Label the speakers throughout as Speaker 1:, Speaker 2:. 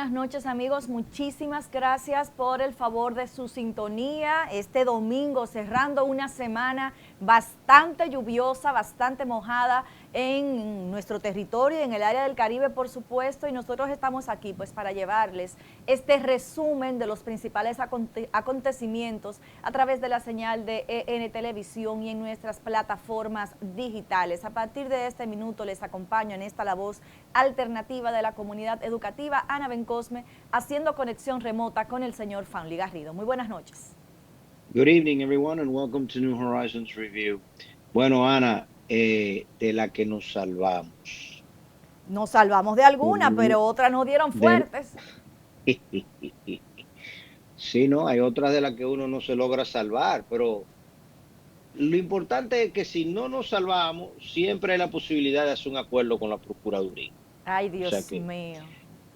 Speaker 1: buenas noches amigos, muchísimas gracias por el favor de su sintonía. Este domingo cerrando una semana bastante lluviosa, bastante mojada en nuestro territorio, en el área del Caribe por supuesto, y nosotros estamos aquí pues para llevarles este resumen de los principales acontecimientos a través de la señal de EN Televisión y en nuestras plataformas digitales. A partir de este minuto les acompaño en esta La Voz Alternativa de la Comunidad Educativa, Ana Bencosme, haciendo conexión remota con el señor Fanli Garrido. Muy buenas noches.
Speaker 2: Good evening, everyone, and welcome to New Horizons Review. Bueno, Ana, de la que nos salvamos.
Speaker 1: Nos salvamos de alguna,
Speaker 2: Uh,
Speaker 1: pero otras nos dieron
Speaker 2: del-
Speaker 1: fuertes.
Speaker 2: Sí, no, hay otras de las que uno no se logra salvar, pero lo importante es que si no nos salvamos, siempre hay la posibilidad de hacer un acuerdo con la Procuraduría.
Speaker 1: Ay,
Speaker 2: O sea
Speaker 1: Dios
Speaker 2: que
Speaker 1: mío.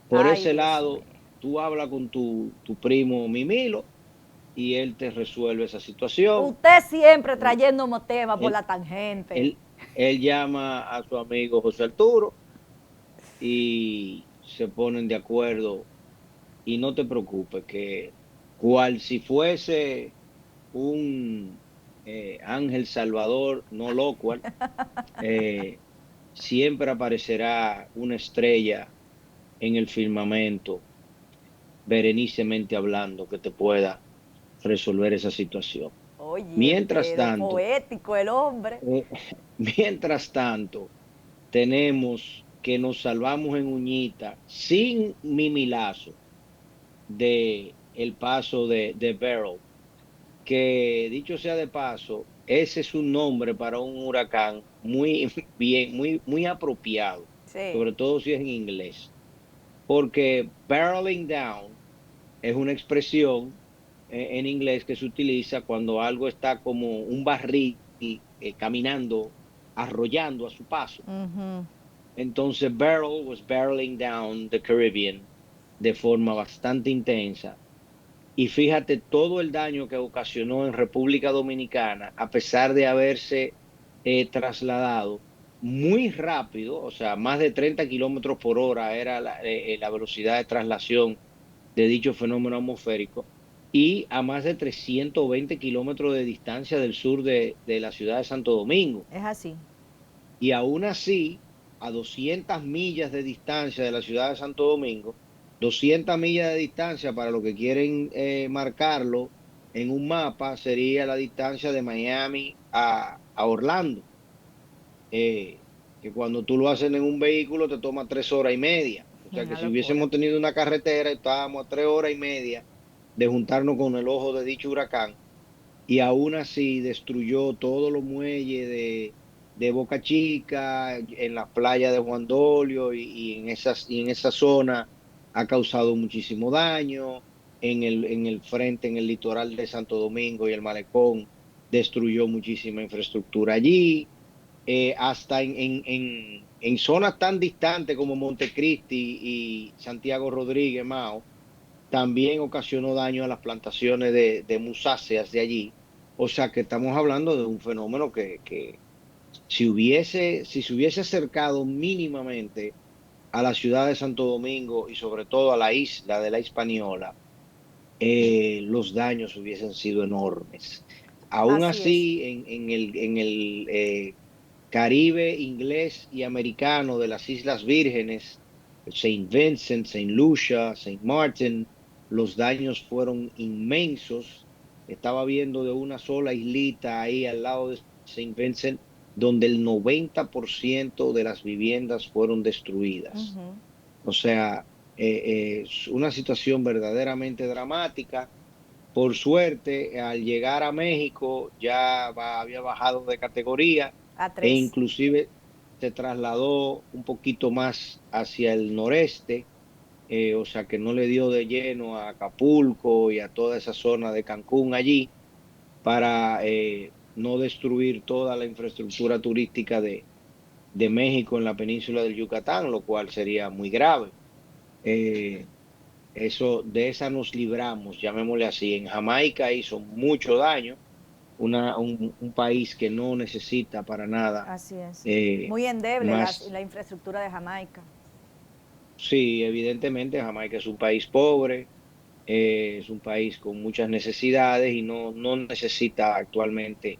Speaker 2: por
Speaker 1: Ay,
Speaker 2: ese
Speaker 1: Dios mío.
Speaker 2: lado, tú hablas con tu primo Mimilo y él te resuelve esa situación.
Speaker 1: Usted siempre
Speaker 2: Él,
Speaker 1: trayéndome temas por
Speaker 2: él,
Speaker 1: la tangente.
Speaker 2: él llama a su amigo José Arturo y se ponen de acuerdo y no te preocupes que cual si fuese un ángel salvador no locual, eh, siempre aparecerá una estrella en el firmamento, berenicemente hablando, que te pueda resolver esa situación.
Speaker 1: Oye,
Speaker 2: Mientras
Speaker 1: pero
Speaker 2: tanto,
Speaker 1: poético el hombre.
Speaker 2: eh, mientras tanto, tenemos que nos salvamos en uñita sin mimilazo de el paso de Beryl, que dicho sea de paso, ese es un nombre para un huracán muy bien, muy apropiado,
Speaker 1: Sí.
Speaker 2: sobre todo si es en inglés, porque barreling down es una expresión en inglés que se utiliza cuando algo está como un barril caminando, arrollando a su paso.
Speaker 1: Ujú.
Speaker 2: Entonces, Beryl was barreling down the Caribbean de forma bastante intensa. Y fíjate todo el daño que ocasionó en República Dominicana, a pesar de haberse trasladado muy rápido, o sea, más de 30 kilómetros por hora era la velocidad de traslación de dicho fenómeno atmosférico, y a más de 320 kilómetros de distancia del sur de la ciudad de Santo Domingo.
Speaker 1: Es así.
Speaker 2: Y aún así, a 200 millas de distancia de la ciudad de Santo Domingo, 200 millas de distancia para los que quieren marcarlo en un mapa sería la distancia de Miami a Orlando, eh, que cuando tú lo haces en un vehículo te toma 3 horas y media. O sea que
Speaker 1: Una
Speaker 2: si
Speaker 1: locura.
Speaker 2: hubiésemos tenido una carretera, estábamos a 3 horas y media de juntarnos con el ojo de dicho huracán, y aún así destruyó todos los muelles de Boca Chica, en la playa de Juan Dolio y en esa zona ha causado muchísimo daño, en el frente, en el litoral de Santo Domingo y el Malecón, destruyó muchísima infraestructura allí, hasta en zonas tan distantes como Montecristi y Santiago Rodríguez, Mao, también ocasionó daño a las plantaciones de musáceas de allí. O sea que estamos hablando de un fenómeno que si se hubiese acercado mínimamente a la ciudad de Santo Domingo y sobre todo a la isla de la Hispaniola, los daños hubiesen sido enormes. Aún
Speaker 1: Así es.
Speaker 2: así, en el Caribe inglés y americano de las Islas Vírgenes, Saint Vincent, Saint Lucia, Saint Martin, los daños fueron inmensos. Estaba viendo de una sola islita ahí al lado de Saint Vincent, donde el 90% de las viviendas fueron destruidas.
Speaker 1: Ujú.
Speaker 2: O sea, es una situación verdaderamente dramática. Por suerte, al llegar a México ya había bajado de categoría
Speaker 1: A
Speaker 2: e
Speaker 1: tres.
Speaker 2: inclusive se trasladó un poquito más hacia el noreste, o sea que no le dio de lleno a Acapulco y a toda esa zona de Cancún allí para no destruir toda la infraestructura turística de México en la península del Yucatán, lo cual sería muy grave. Eh, de esa nos libramos, llamémosle así. En Jamaica hizo mucho daño, un país que no necesita para nada
Speaker 1: Así es.
Speaker 2: eh,
Speaker 1: Muy endeble
Speaker 2: más,
Speaker 1: la infraestructura de Jamaica.
Speaker 2: Sí, evidentemente Jamaica es un país pobre, es un país con muchas necesidades y no necesita actualmente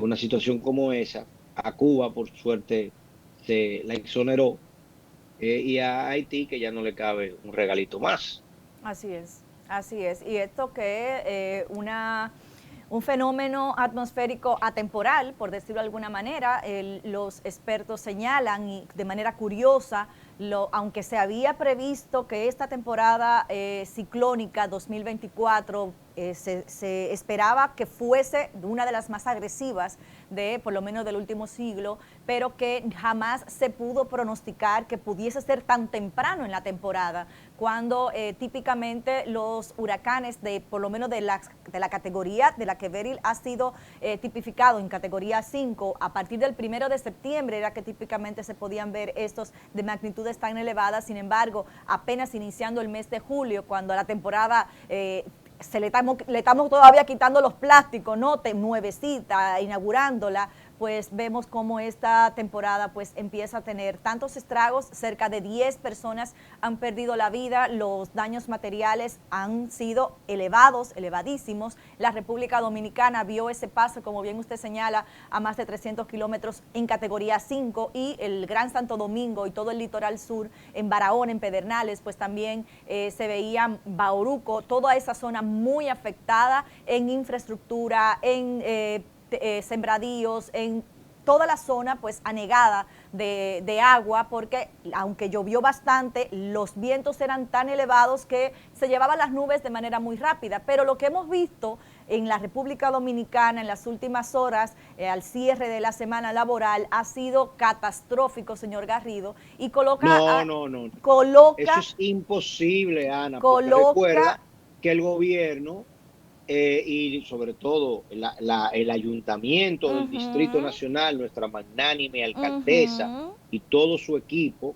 Speaker 2: una situación como esa. A Cuba, por suerte, se la exoneró, y a Haití, que ya no le cabe un regalito más.
Speaker 1: Así es, así es. Y esto que es un fenómeno atmosférico atemporal, por decirlo de alguna manera, los expertos señalan y de manera curiosa, aunque se había previsto que esta temporada ciclónica 2024 se esperaba que fuese una de las más agresivas de por lo menos del último siglo, pero que jamás se pudo pronosticar que pudiese ser tan temprano en la temporada, cuando típicamente los huracanes de por lo menos de la categoría de la que Beryl ha sido tipificado en categoría 5, a partir del 1 de septiembre era que típicamente se podían ver estos de magnitudes tan elevadas. Sin embargo, apenas iniciando el mes de julio, cuando la temporada le estamos todavía quitando los plásticos, ¿no? Nuevecita, inaugurándola, pues vemos cómo esta temporada pues empieza a tener tantos estragos. Cerca de 10 personas han perdido la vida, los daños materiales han sido elevados, elevadísimos. La República Dominicana vio ese paso, como bien usted señala, a más de 300 kilómetros en categoría 5, y el Gran Santo Domingo y todo el litoral sur, en Barahona, en Pedernales, pues también se veía Bauruco, toda esa zona muy afectada en infraestructura, en sembradíos, en toda la zona pues anegada de agua, porque aunque llovió bastante, los vientos eran tan elevados que se llevaban las nubes de manera muy rápida. Pero lo que hemos visto en la República Dominicana en las últimas horas, al cierre de la semana laboral, ha sido catastrófico, señor Garrido, y
Speaker 2: No, no, no, no. Eso
Speaker 1: coloca,
Speaker 2: es imposible, Ana, porque
Speaker 1: coloca,
Speaker 2: recuerda que el gobierno, y sobre todo el ayuntamiento del Distrito
Speaker 1: uh-huh,
Speaker 2: Nacional, nuestra magnánime alcaldesa
Speaker 1: uh-huh,
Speaker 2: y todo su equipo,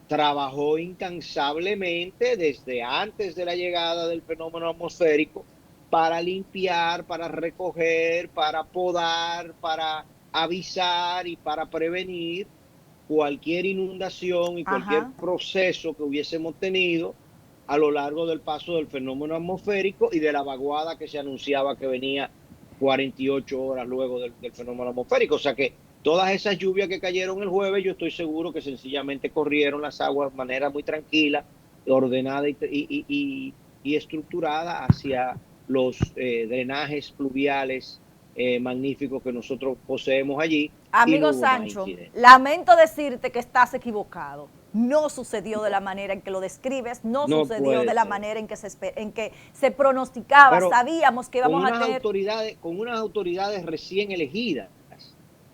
Speaker 2: trabajó incansablemente desde antes de la llegada del fenómeno atmosférico para limpiar, para recoger, para podar, para avisar y para prevenir cualquier inundación y cualquier
Speaker 1: ajá.
Speaker 2: proceso que hubiésemos tenido a lo largo del paso del fenómeno atmosférico y de la vaguada que se anunciaba que venía 48 horas luego del fenómeno atmosférico. O sea que todas esas lluvias que cayeron el jueves, yo estoy seguro que sencillamente corrieron las aguas de manera muy tranquila, ordenada y estructurada hacia los drenajes pluviales magníficos que nosotros poseemos allí, y no
Speaker 1: Amigo
Speaker 2: hubo más
Speaker 1: Sancho,
Speaker 2: incidentes.
Speaker 1: lamento decirte que estás equivocado. No sucedió de la manera en que lo describes, no
Speaker 2: No
Speaker 1: sucedió de
Speaker 2: puede
Speaker 1: la
Speaker 2: ser.
Speaker 1: manera en que se pronosticaba.
Speaker 2: Pero
Speaker 1: Sabíamos que íbamos a tener.
Speaker 2: con unas autoridades recién elegidas,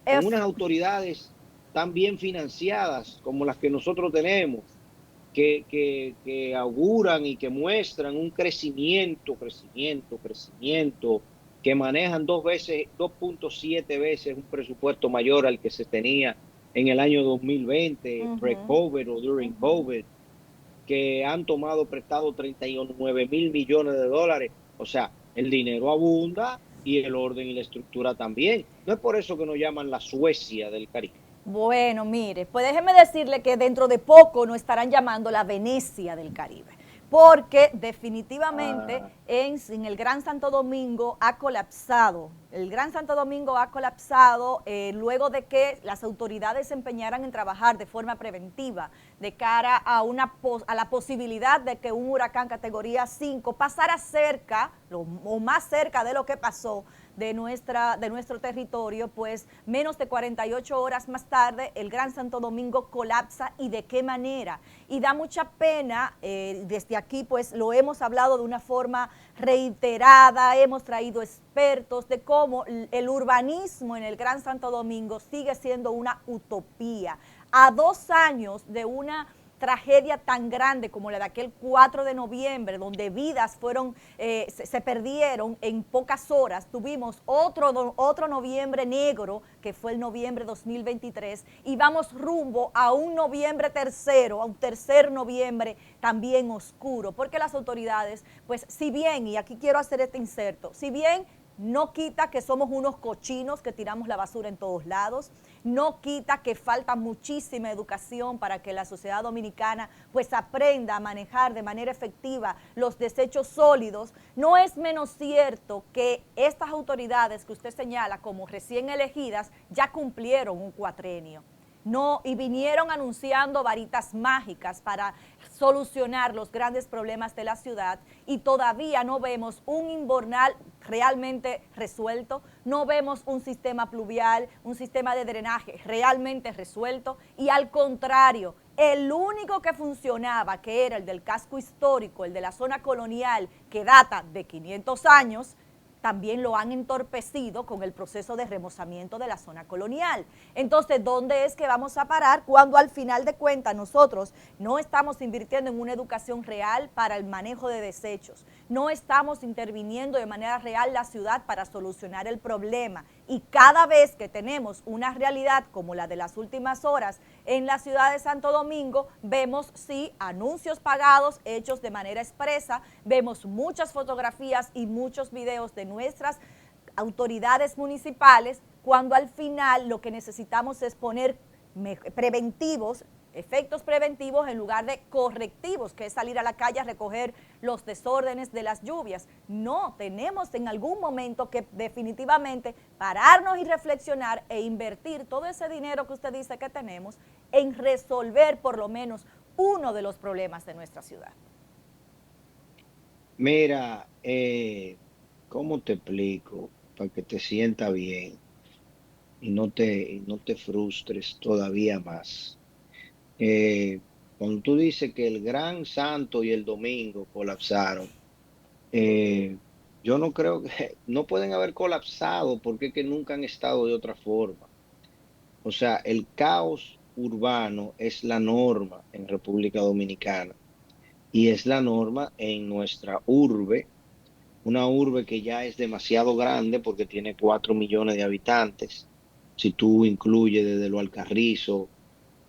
Speaker 2: con
Speaker 1: Es,
Speaker 2: unas autoridades tan bien financiadas como las que nosotros tenemos, que auguran y que muestran un crecimiento, que manejan 2.7 veces un presupuesto mayor al que se tenía en el año 2020,
Speaker 1: uh-huh,
Speaker 2: pre-COVID o during
Speaker 1: uh-huh.
Speaker 2: COVID, que han tomado prestado 39.000 millones de dólares. O sea, el dinero abunda y el orden y la estructura también. No es por eso que nos llaman la Suecia del Caribe.
Speaker 1: Bueno, mire, pues déjeme decirle que dentro de poco nos estarán llamando la Venecia del Caribe, porque definitivamente
Speaker 2: Ah,
Speaker 1: en el Gran Santo Domingo ha colapsado. El Gran Santo Domingo ha colapsado luego de que las autoridades se empeñaran en trabajar de forma preventiva de cara a la posibilidad de que un huracán categoría 5 pasara cerca, o más cerca de lo que pasó, de nuestro territorio. Pues menos de 48 horas más tarde el Gran Santo Domingo colapsa. ¿Y de qué manera? Y da mucha pena, desde aquí pues lo hemos hablado de una forma reiterada, hemos traído expertos de cómo el urbanismo en el Gran Santo Domingo sigue siendo una utopía. A 2 años de una tragedia tan grande como la de aquel 4 de noviembre, donde vidas se perdieron en pocas horas, tuvimos otro noviembre negro, que fue el noviembre 2023, y vamos rumbo a un noviembre tercero, a un tercer noviembre también oscuro, porque las autoridades, pues si bien, y aquí quiero hacer este inserto, si bien No quita que somos unos cochinos que tiramos la basura en todos lados, no quita que falta muchísima educación para que la sociedad dominicana pues aprenda a manejar de manera efectiva los desechos sólidos. No es menos cierto que estas autoridades que usted señala como recién elegidas ya cumplieron un cuatrenio. No, y vinieron anunciando varitas mágicas para solucionar los grandes problemas de la ciudad y todavía no vemos un invernal realmente resuelto, no vemos un sistema pluvial, un sistema de drenaje realmente resuelto y al contrario, el único que funcionaba, que era el del casco histórico, el de la zona colonial, que data de 500 años, también lo han entorpecido con el proceso de remozamiento de la zona colonial. Entonces, ¿dónde es que vamos a parar cuando al final de cuentas nosotros no estamos invirtiendo en una educación real para el manejo de desechos? No estamos interviniendo de manera real la ciudad para solucionar el problema. Y cada vez que tenemos una realidad como la de las últimas horas en la ciudad de Santo Domingo, vemos sí anuncios pagados hechos de manera expresa, vemos muchas fotografías y muchos videos de nuestras autoridades municipales, cuando al final lo que necesitamos es poner preventivos, efectos preventivos en lugar de correctivos, que es salir a la calle a recoger los desórdenes de las lluvias. No, tenemos en algún momento que definitivamente pararnos y reflexionar e invertir todo ese dinero que usted dice que tenemos en resolver por lo menos uno de los problemas de nuestra ciudad.
Speaker 2: Mira, ¿cómo te explico? Para que te sienta bien y no te frustres todavía más. Eh, Cuando tú dices que el Gran Santo y el Domingo colapsaron, eh, yo no creo que, no pueden haber colapsado porque es que nunca han estado de otra forma. O sea, el caos urbano es la norma en República Dominicana y es la norma en nuestra urbe, una urbe que ya es demasiado grande porque tiene 4 millones de habitantes. Si tú incluyes desde Lo Alcarrizo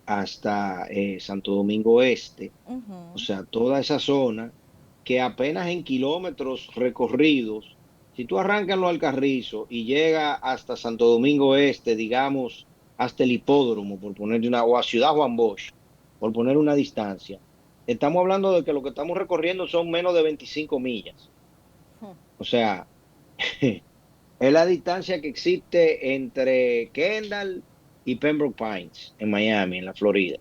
Speaker 2: hasta Santo Domingo Este, o sea, toda esa zona que apenas en kilómetros recorridos, si tú arrancas en Lo Alcarrizo y llega hasta Santo Domingo Este, digamos, hasta el hipódromo, por poner una, o a Ciudad Juan Bosch, por poner una distancia, estamos hablando de que lo que estamos recorriendo son menos de 25 millas. O sea, es la distancia que existe entre Kendall y Pembroke Pines en Miami, en la Florida.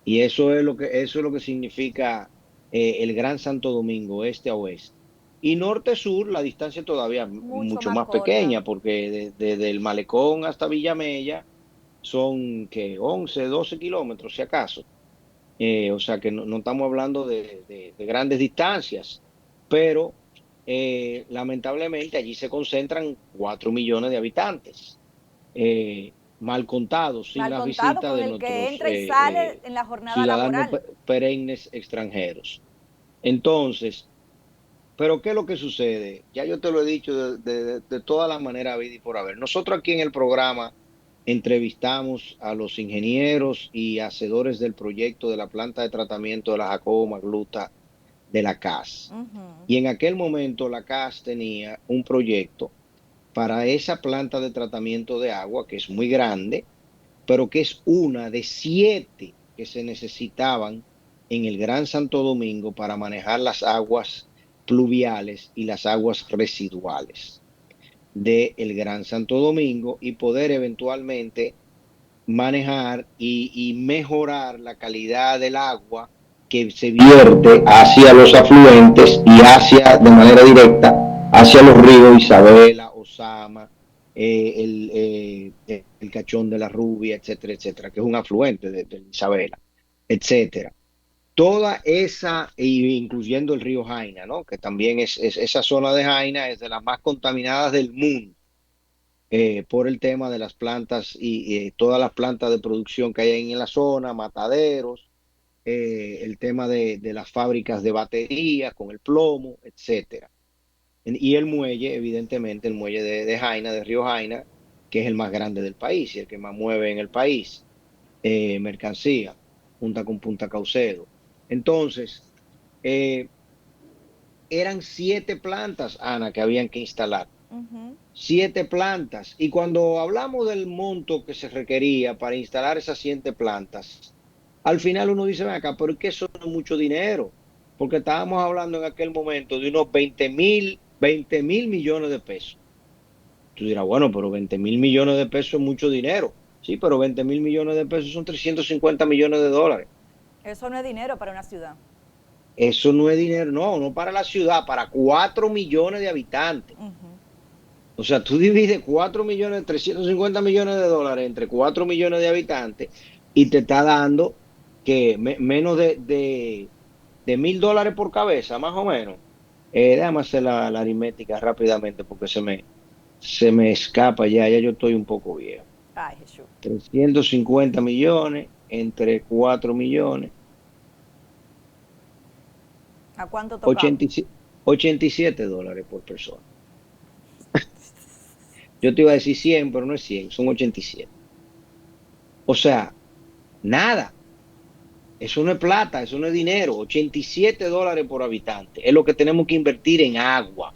Speaker 2: Y eso es lo que significa el Gran Santo Domingo, este a oeste. Y norte-sur, la distancia todavía
Speaker 1: Mucho
Speaker 2: mucho
Speaker 1: más
Speaker 2: más
Speaker 1: corta.
Speaker 2: pequeña, porque desde el Malecón hasta Villamella son que 11, 12 kilómetros, si acaso. O sea que no estamos hablando de grandes distancias, pero lamentablemente allí se concentran 4 millones de habitantes, mal contados, sin
Speaker 1: Mal
Speaker 2: las
Speaker 1: contado
Speaker 2: visitas
Speaker 1: con
Speaker 2: de
Speaker 1: el que
Speaker 2: nuestros
Speaker 1: entra y sale en la jornada
Speaker 2: ciudadanos
Speaker 1: laboral.
Speaker 2: perennes extranjeros. Entonces, pero ¿qué es lo que sucede? Ya yo te lo he dicho de todas las maneras, habidas y por haber. Nosotros aquí en el programa entrevistamos a los ingenieros y hacedores del proyecto de la planta de tratamiento de la Jacobo Magluta de la CAS. Y en aquel momento la CAS tenía un proyecto para esa planta de tratamiento de agua, que es muy grande, pero que es una de 7 que se necesitaban en el Gran Santo Domingo para manejar las aguas pluviales y las aguas residuales del Gran Santo Domingo y poder eventualmente manejar y mejorar la calidad del agua que se vierte hacia los afluentes y hacia, de manera directa, hacia los ríos Isabela, Osama, el Cachón de la Rubia, etcétera, etcétera, que es un afluente de Isabela, etcétera. Toda esa, incluyendo el río Jaina, ¿no? Que también esa zona de Jaina es de las más contaminadas del mundo por el tema de las plantas y todas las plantas de producción que hay ahí en la zona, mataderos, el tema de las fábricas de baterías con el plomo, etcétera. Y el muelle, evidentemente, el muelle de Jaina, de Río Jaina, que es el más grande del país y el que más mueve en el país, mercancía, punta con Punta Caucedo. Entonces, eran 7 plantas, Ana, que habían que instalar.
Speaker 1: Ujú.
Speaker 2: 7 plantas. Y cuando hablamos del monto que se requería para instalar esas 7 plantas, al final uno dice, ven acá, pero es que eso no es mucho dinero, porque estábamos hablando en aquel momento de unos 20 mil millones de pesos. Tú dirás, bueno, pero 20 mil millones de pesos es mucho dinero. Sí, pero 20 mil millones de pesos son 350 millones de dólares.
Speaker 1: Eso no es dinero para una ciudad.
Speaker 2: Eso no es dinero, no, no para la ciudad, para 4 millones de habitantes.
Speaker 1: Ujú.
Speaker 2: O sea, tú divides 4 millones, 350 millones de dólares entre 4 millones de habitantes y te está dando que menos de $1,000 por cabeza, más o menos. Déjame hacer la aritmética rápidamente porque se me escapa ya yo estoy un poco viejo.
Speaker 1: Ay, Jesús.
Speaker 2: 350 millones entre 4 millones,
Speaker 1: ¿A cuánto tocamos?
Speaker 2: 87 $87 por persona. Yo te iba a decir 100, pero no es 100, son 87. O sea, nada. Eso no es plata, eso no es dinero. $87 por habitante es lo que tenemos que invertir en agua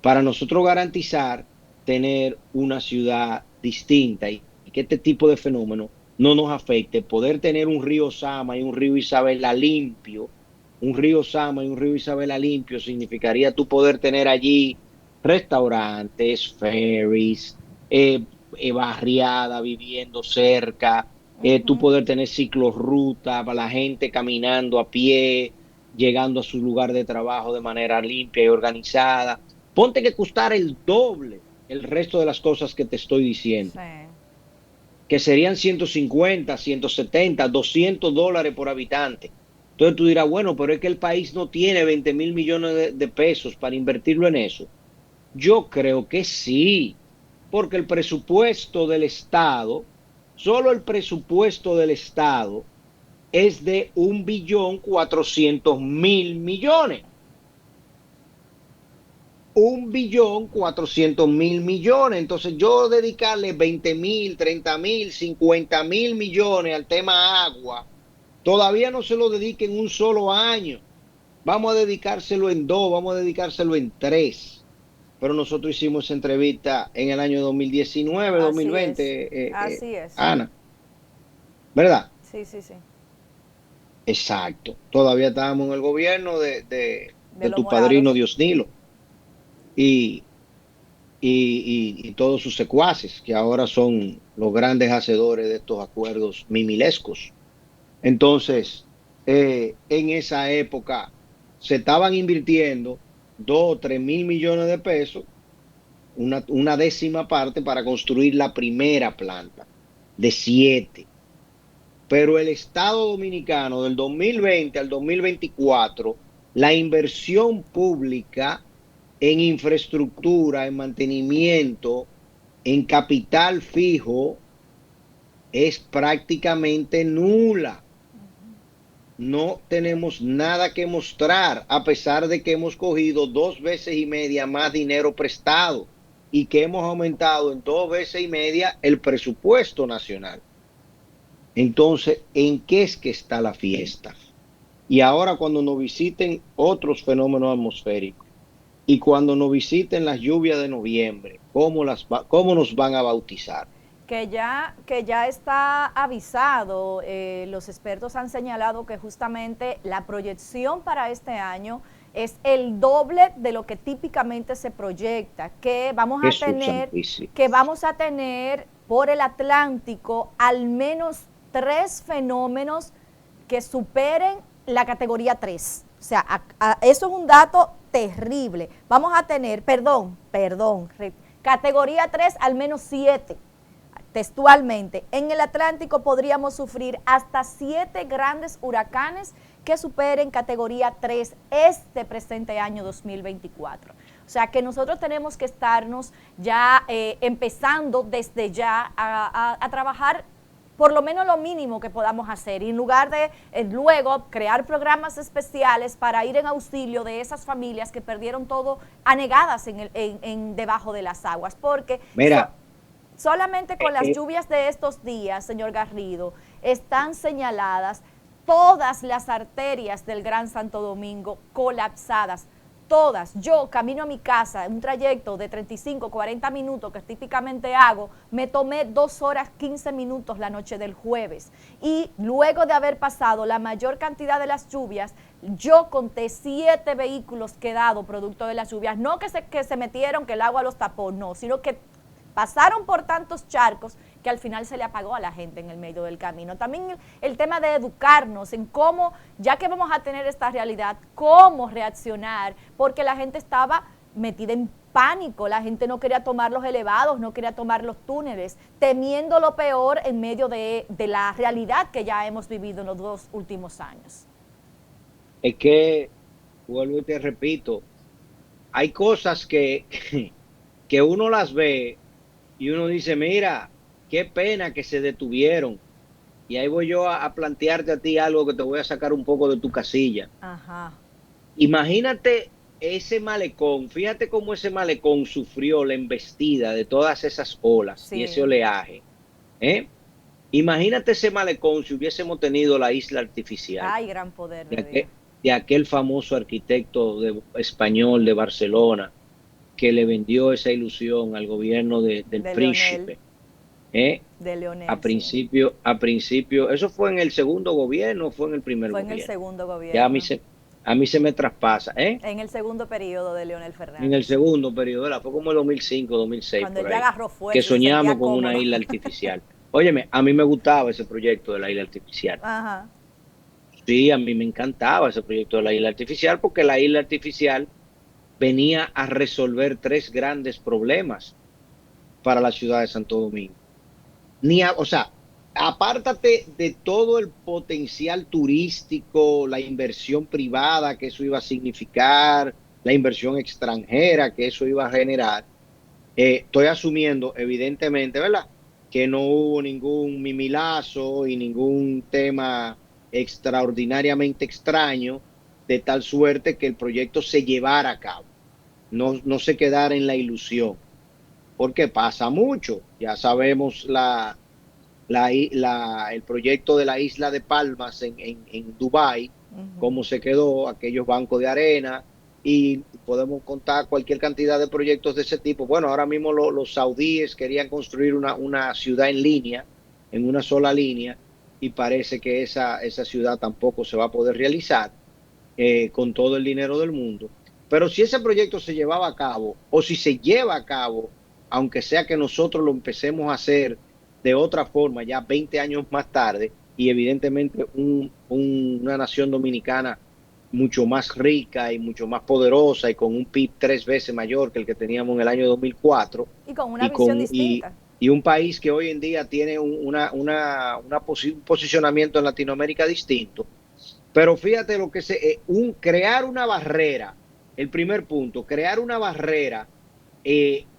Speaker 2: para nosotros garantizar tener una ciudad distinta y que este tipo de fenómeno no nos afecte. Poder tener un río Sama y un río Isabela limpio, un río Sama y un río Isabela limpio significaría tú poder tener allí restaurantes, ferries, barriada viviendo cerca, tú
Speaker 1: Ujú.
Speaker 2: poder tener ciclorruta para la gente caminando a pie, llegando a su lugar de trabajo de manera limpia y organizada. Ponte que costara el doble el resto de las cosas que te estoy diciendo,
Speaker 1: Sí.
Speaker 2: que serían 150, 170, $200 por habitante. Entonces tú dirás, bueno, pero es que el país no tiene 20 mil millones de pesos para invertirlo en eso. Yo creo que sí, porque el presupuesto del Estado, solo el presupuesto del Estado es de 1,4 billones. 1,4 billones. Entonces yo dedicarle 20,000, 30,000, 50,000 millones al tema agua, todavía no se lo dedique en un solo año. Vamos a dedicárselo en dos, vamos a dedicárselo en tres. Pero nosotros hicimos entrevista en el año 2019,
Speaker 1: Así es.
Speaker 2: 2020,
Speaker 1: Así es.
Speaker 2: Ana, ¿verdad?
Speaker 1: Sí, sí, sí.
Speaker 2: Exacto. Todavía estábamos en el gobierno
Speaker 1: De
Speaker 2: de
Speaker 1: los
Speaker 2: tu padrino
Speaker 1: morados.
Speaker 2: Diosnilo y, y todos sus secuaces, que ahora son los grandes hacedores de estos acuerdos mimilescos. Entonces, en esa época se estaban invirtiendo 2 o 3 mil millones de pesos, una décima parte para construir la primera planta de 7. Pero el Estado Dominicano del 2020 al 2024, la inversión pública en infraestructura, en mantenimiento, en capital fijo, es prácticamente nula. No tenemos nada que mostrar, a pesar de que hemos cogido 2 veces y media más dinero prestado y que hemos aumentado en 2 veces y media el presupuesto nacional. Entonces, ¿en qué es que está la fiesta? Y ahora cuando nos visiten otros fenómenos atmosféricos y cuando nos visiten las lluvias de noviembre, ¿cómo nos van a bautizar?
Speaker 1: Que ya está avisado, los expertos han señalado que justamente la proyección para este año es el doble de lo que típicamente se proyecta,
Speaker 2: Jesús Santísimo.
Speaker 1: que vamos a tener por el Atlántico al menos 3 fenómenos que superen la categoría 3. O sea, eso es un dato terrible. Vamos a tener, categoría 3 al menos 7. Textualmente, en el Atlántico podríamos sufrir hasta 7 grandes huracanes que superen categoría 3 este presente año 2024. O sea que nosotros tenemos que estarnos ya empezando desde ya a trabajar por lo menos lo mínimo que podamos hacer, y en lugar de luego crear programas especiales para ir en auxilio de esas familias que perdieron todo anegadas debajo de las aguas, porque
Speaker 2: Mira,
Speaker 1: solamente con
Speaker 2: eh,
Speaker 1: las
Speaker 2: eh,
Speaker 1: lluvias de estos días, señor Garrido, están señaladas todas las arterias del Gran Santo Domingo colapsadas, todas. Yo camino a mi casa, un trayecto de 35, 40 minutos que típicamente hago, me tomé 2 horas 15 minutos la noche del jueves. Y luego de haber pasado la mayor cantidad de las lluvias, yo conté 7 vehículos quedados producto de las lluvias. No que se metieron, que el agua los tapó, no, sino que pasaron por tantos charcos que al final se le apagó a la gente en el medio del camino. También el tema de educarnos en cómo, ya que vamos a tener esta realidad, cómo reaccionar, porque la gente estaba metida en pánico, la gente no quería tomar los elevados, no quería tomar los túneles, temiendo lo peor en medio de la realidad que ya hemos vivido en los 2 últimos años.
Speaker 2: Es que, vuelvo y te repito, hay cosas que uno las ve y uno dice, mira, qué pena que se detuvieron. Y ahí voy yo a plantearte a ti algo que te voy a sacar un poco de tu casilla.
Speaker 1: Ajá.
Speaker 2: Imagínate ese malecón, fíjate cómo ese malecón sufrió la embestida de todas esas olas y ese
Speaker 1: Sí.
Speaker 2: oleaje. ¿Eh? Imagínate ese malecón si hubiésemos tenido la isla artificial
Speaker 1: Ay, gran poder
Speaker 2: de
Speaker 1: de Dios.
Speaker 2: de aquel famoso arquitecto español de Barcelona que le vendió esa ilusión al gobierno del
Speaker 1: De Leonel,
Speaker 2: príncipe. ¿Eh?
Speaker 1: de Leonel, sí.
Speaker 2: A principio, eso fue en el segundo gobierno, o fue en el primer
Speaker 1: Fue en el
Speaker 2: gobierno.
Speaker 1: segundo
Speaker 2: Ya
Speaker 1: gobierno,
Speaker 2: a mí se me traspasa, ¿eh?
Speaker 1: en el segundo periodo de Leonel
Speaker 2: En el
Speaker 1: Fernández,
Speaker 2: segundo periodo, fue como el 2005, 2006,
Speaker 1: cuando él
Speaker 2: por
Speaker 1: ya
Speaker 2: ahí,
Speaker 1: agarró
Speaker 2: que
Speaker 1: fuerza y se
Speaker 2: soñamos
Speaker 1: sentía
Speaker 2: con una
Speaker 1: cómodo.
Speaker 2: isla artificial. Óyeme, a mí me gustaba ese proyecto de la isla artificial.
Speaker 1: Ajá.
Speaker 2: Sí, a mí me encantaba ese proyecto de la isla artificial porque la isla artificial venía a resolver 3 grandes problemas para la ciudad de Santo Domingo. O sea, apártate de todo el potencial turístico, la inversión privada que eso iba a significar, la inversión extranjera que eso iba a generar. Estoy asumiendo, evidentemente, ¿verdad? Que no hubo ningún mimilazo y ningún tema extraordinariamente extraño, de tal suerte que el proyecto se llevara a cabo, no se quedara en la ilusión, porque pasa mucho. Ya sabemos el proyecto de la isla de Palmas en Dubái,
Speaker 1: Ujú.
Speaker 2: cómo se quedó, aquellos bancos de arena, y podemos contar cualquier cantidad de proyectos de ese tipo. Bueno, ahora mismo los saudíes querían construir una ciudad en línea, en una sola línea, y parece que esa ciudad tampoco se va a poder realizar con todo el dinero del mundo. Pero si ese proyecto se llevaba a cabo, o si se lleva a cabo, aunque sea que nosotros lo empecemos a hacer de otra forma, ya 20 años más tarde, y evidentemente una nación dominicana mucho más rica y mucho más poderosa y con un PIB 3 veces mayor que el que teníamos en el año 2004
Speaker 1: Y con una
Speaker 2: y,
Speaker 1: visión
Speaker 2: con,
Speaker 1: distinta.
Speaker 2: y un país que hoy en día tiene un posicionamiento en Latinoamérica distinto. Pero fíjate lo que crear una barrera, el primer punto, crear una barrera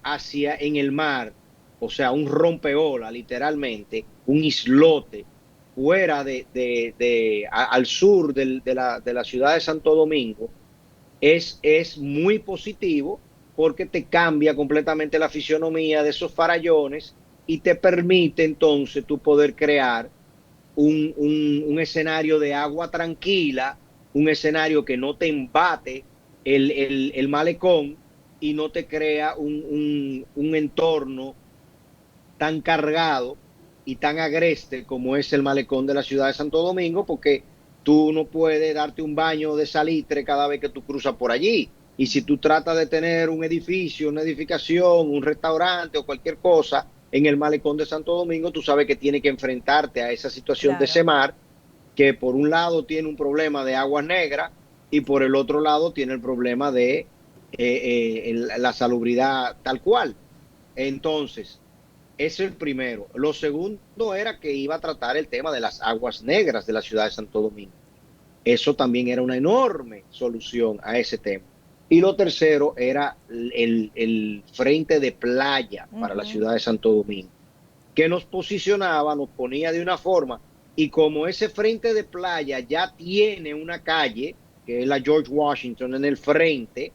Speaker 2: hacia en el mar, o sea, un rompeola, literalmente, un islote, fuera al sur de la ciudad de Santo Domingo, es muy positivo porque te cambia completamente la fisionomía de esos farallones y te permite entonces tú poder crear un escenario de agua tranquila, un escenario que no te embate el malecón y no te crea un entorno tan cargado y tan agreste como es el malecón de la ciudad de Santo Domingo, porque tú no puedes darte un baño de salitre cada vez que tú cruzas por allí. Y si tú tratas de tener un edificio, una edificación, un restaurante o cualquier cosa en el malecón de Santo Domingo, tú sabes que tienes que enfrentarte a esa situación de ese
Speaker 1: Claro.
Speaker 2: mar, que por un lado tiene un problema de aguas negras y por el otro lado tiene el problema de la salubridad tal cual. Entonces, ese es el primero. Lo segundo era que iba a tratar el tema de las aguas negras de la ciudad de Santo Domingo. Eso también era una enorme solución a ese tema. Y lo tercero era el frente de playa para la
Speaker 1: Ujú.
Speaker 2: ciudad de Santo Domingo, que nos posicionaba, nos ponía de una forma, y como ese frente de playa ya tiene una calle, que es la George Washington en el frente,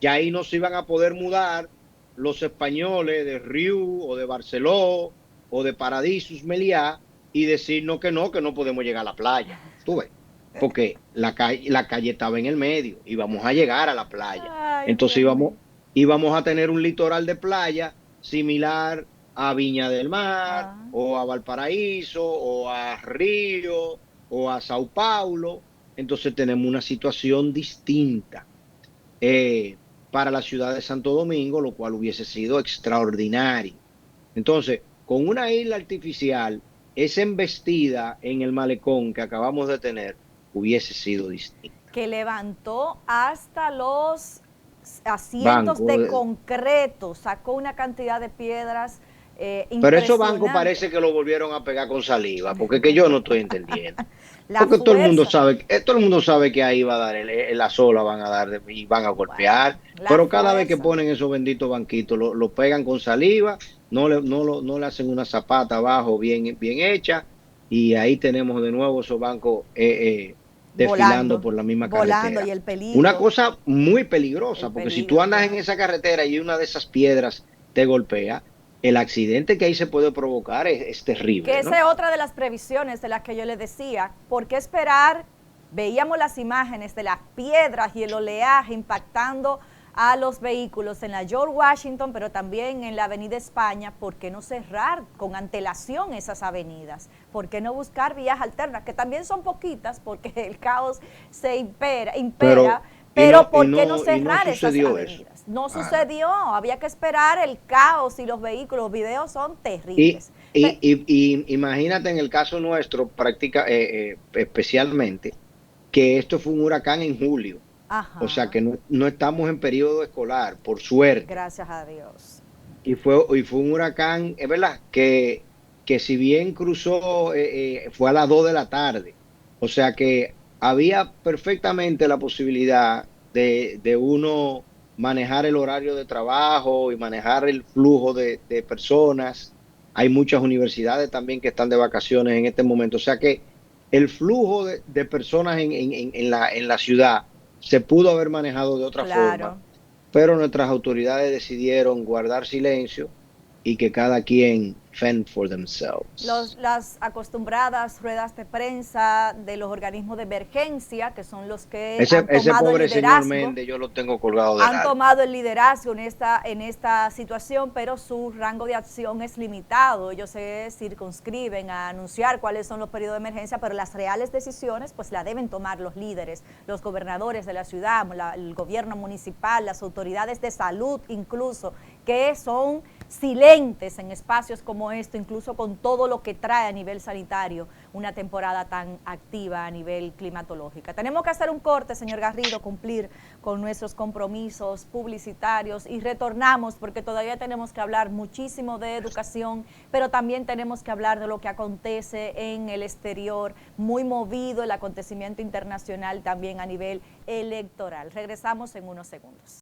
Speaker 2: ya ahí no se iban a poder mudar los españoles de Riu o de Barceló o de Paradisus Meliá y decirnos que no podemos llegar a la playa. Tú ves. porque la calle estaba en el medio, íbamos a llegar a la playa.
Speaker 1: Ay,
Speaker 2: Entonces
Speaker 1: Dios mío.
Speaker 2: íbamos a tener un litoral de playa similar a Viña del Mar,
Speaker 1: Ah,
Speaker 2: o a Valparaíso, o a Río, o a Sao Paulo. Entonces tenemos una situación distinta para la ciudad de Santo Domingo, lo cual hubiese sido extraordinario. Entonces, con una isla artificial, esa embestida en el malecón que acabamos de tener hubiese sido distinta.
Speaker 1: que levantó hasta los asientos
Speaker 2: Banco,
Speaker 1: de concreto, sacó una cantidad de piedras
Speaker 2: pero esos bancos
Speaker 1: impresionante.
Speaker 2: parece que lo volvieron a pegar con saliva, porque es que yo no estoy entendiendo.
Speaker 1: La
Speaker 2: Porque
Speaker 1: fuerza,
Speaker 2: todo el mundo sabe que ahí va a dar, la sola van a dar y van a golpear,
Speaker 1: bueno, la
Speaker 2: pero cada vez que
Speaker 1: fuerza.
Speaker 2: ponen esos benditos banquitos, lo pegan con saliva, no le hacen una zapata abajo bien hecha, y ahí tenemos de nuevo esos bancos desfilando
Speaker 1: Volando,
Speaker 2: por la misma
Speaker 1: volando y
Speaker 2: carretera.
Speaker 1: el
Speaker 2: Una
Speaker 1: peligro,
Speaker 2: cosa muy
Speaker 1: el
Speaker 2: peligrosa, porque si tú
Speaker 1: peligro,
Speaker 2: andas en
Speaker 1: claro.
Speaker 2: esa carretera y una de esas piedras te golpea, el accidente que ahí se puede provocar es
Speaker 1: Que
Speaker 2: terrible,
Speaker 1: esa
Speaker 2: ¿no?
Speaker 1: es otra de las previsiones de las que yo le decía. ¿Por qué esperar? Veíamos las imágenes de las piedras y el oleaje impactando a los vehículos en la George Washington, pero también en la Avenida España. ¿Por qué no cerrar con antelación esas avenidas? ¿Por qué no buscar vías alternas? Que también son poquitas porque el caos se
Speaker 2: Pero,
Speaker 1: impera, pero ¿por qué no
Speaker 2: y no
Speaker 1: cerrar esas
Speaker 2: sucedió eso.
Speaker 1: avenidas? No
Speaker 2: Ana.
Speaker 1: sucedió, había que esperar el caos y los vehículos, los videos son
Speaker 2: Y,
Speaker 1: terribles.
Speaker 2: y imagínate en el caso nuestro, especialmente, que esto fue un huracán en julio. O sea
Speaker 1: Ajá,
Speaker 2: que no estamos en periodo escolar, por suerte.
Speaker 1: gracias a Dios.
Speaker 2: Y fue un huracán, es verdad, que si bien cruzó, fue a las 2 de la tarde. O sea que había perfectamente la posibilidad de uno manejar el horario de trabajo y manejar el flujo de personas. Hay muchas universidades también que están de vacaciones en este momento. O sea que el flujo de personas en la ciudad se pudo haber manejado de otra forma,
Speaker 1: Claro.
Speaker 2: pero nuestras autoridades decidieron guardar silencio y que cada quien fend for themselves.
Speaker 1: Las acostumbradas ruedas de prensa de los organismos de emergencia, que son los que han
Speaker 2: Ese
Speaker 1: tomado el
Speaker 2: pobre señor
Speaker 1: liderazgo,
Speaker 2: Méndez yo lo tengo colgado del
Speaker 1: han
Speaker 2: alma.
Speaker 1: tomado el liderazgo en esta situación, pero su rango de acción es limitado. Ellos se circunscriben a anunciar cuáles son los periodos de emergencia, pero las reales decisiones pues la deben tomar los líderes, los gobernadores de la ciudad, el gobierno municipal, las autoridades de salud incluso, que son silentes en espacios como esto, incluso con todo lo que trae a nivel sanitario una temporada tan activa a nivel climatológica. Tenemos que hacer un corte, señor Garrido, cumplir con nuestros compromisos publicitarios y retornamos porque todavía tenemos que hablar muchísimo de educación, pero también tenemos que hablar de lo que acontece en el exterior, muy movido el acontecimiento internacional también a nivel electoral. Regresamos en unos segundos.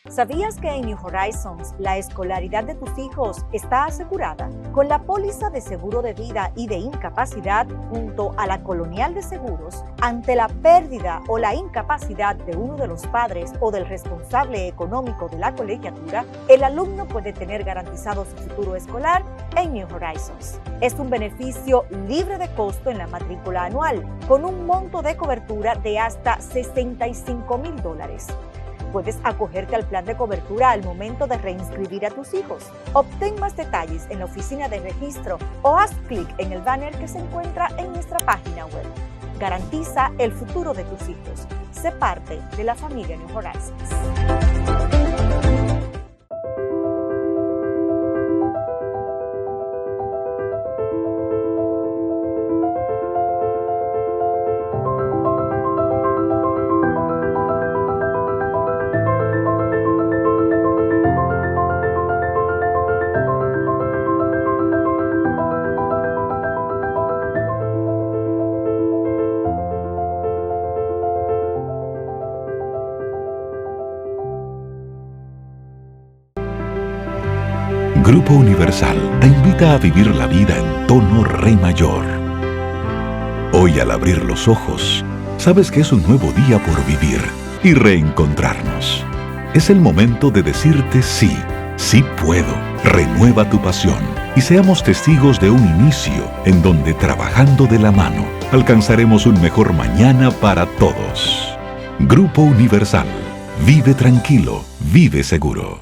Speaker 1: ¿Sabías que en New Horizons la escolaridad de tus hijos está asegurada? Con la póliza de seguro de vida y de incapacidad junto a la Colonial de Seguros, ante la pérdida o la incapacidad de uno de los padres o del responsable económico de la colegiatura, el alumno puede tener garantizado su futuro escolar en New Horizons. Es un beneficio libre de costo en la matrícula anual, con un monto de cobertura de hasta $65,000. Puedes acogerte al plan de cobertura al momento de reinscribir a tus hijos. Obtén más detalles en la oficina de registro o haz clic en el banner que se encuentra en nuestra página web. Garantiza el futuro de tus hijos. Sé parte de la familia New Horizons.
Speaker 3: Grupo Universal te invita a vivir la vida en tono re mayor. Hoy al abrir los ojos, sabes que es un nuevo día por vivir y reencontrarnos. Es el momento de decirte sí, Sí puedo. Renueva tu pasión y seamos testigos de un inicio en donde, trabajando de la mano, alcanzaremos un mejor mañana para todos. Grupo Universal. Vive tranquilo, vive seguro.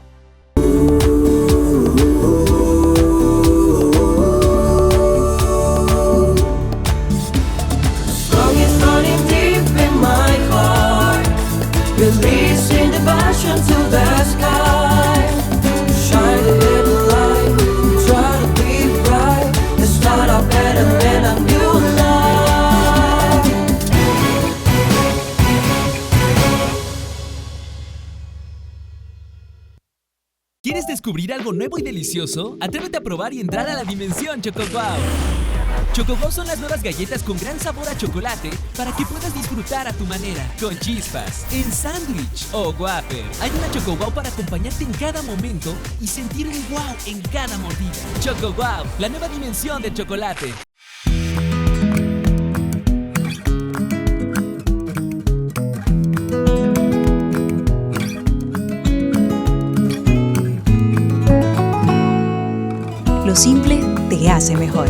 Speaker 4: ¿Quieres descubrir algo nuevo y delicioso? Atrévete a probar y entrar a la dimensión ChocoWow. ChocoWow son las nuevas galletas con gran sabor a chocolate para que puedas disfrutar a tu manera, con chispas, en sándwich o wafer. Hay una ChocoWow para acompañarte en cada momento y sentir un wow en cada mordida. ChocoWow, la nueva dimensión del chocolate.
Speaker 5: Lo simple te hace mejor.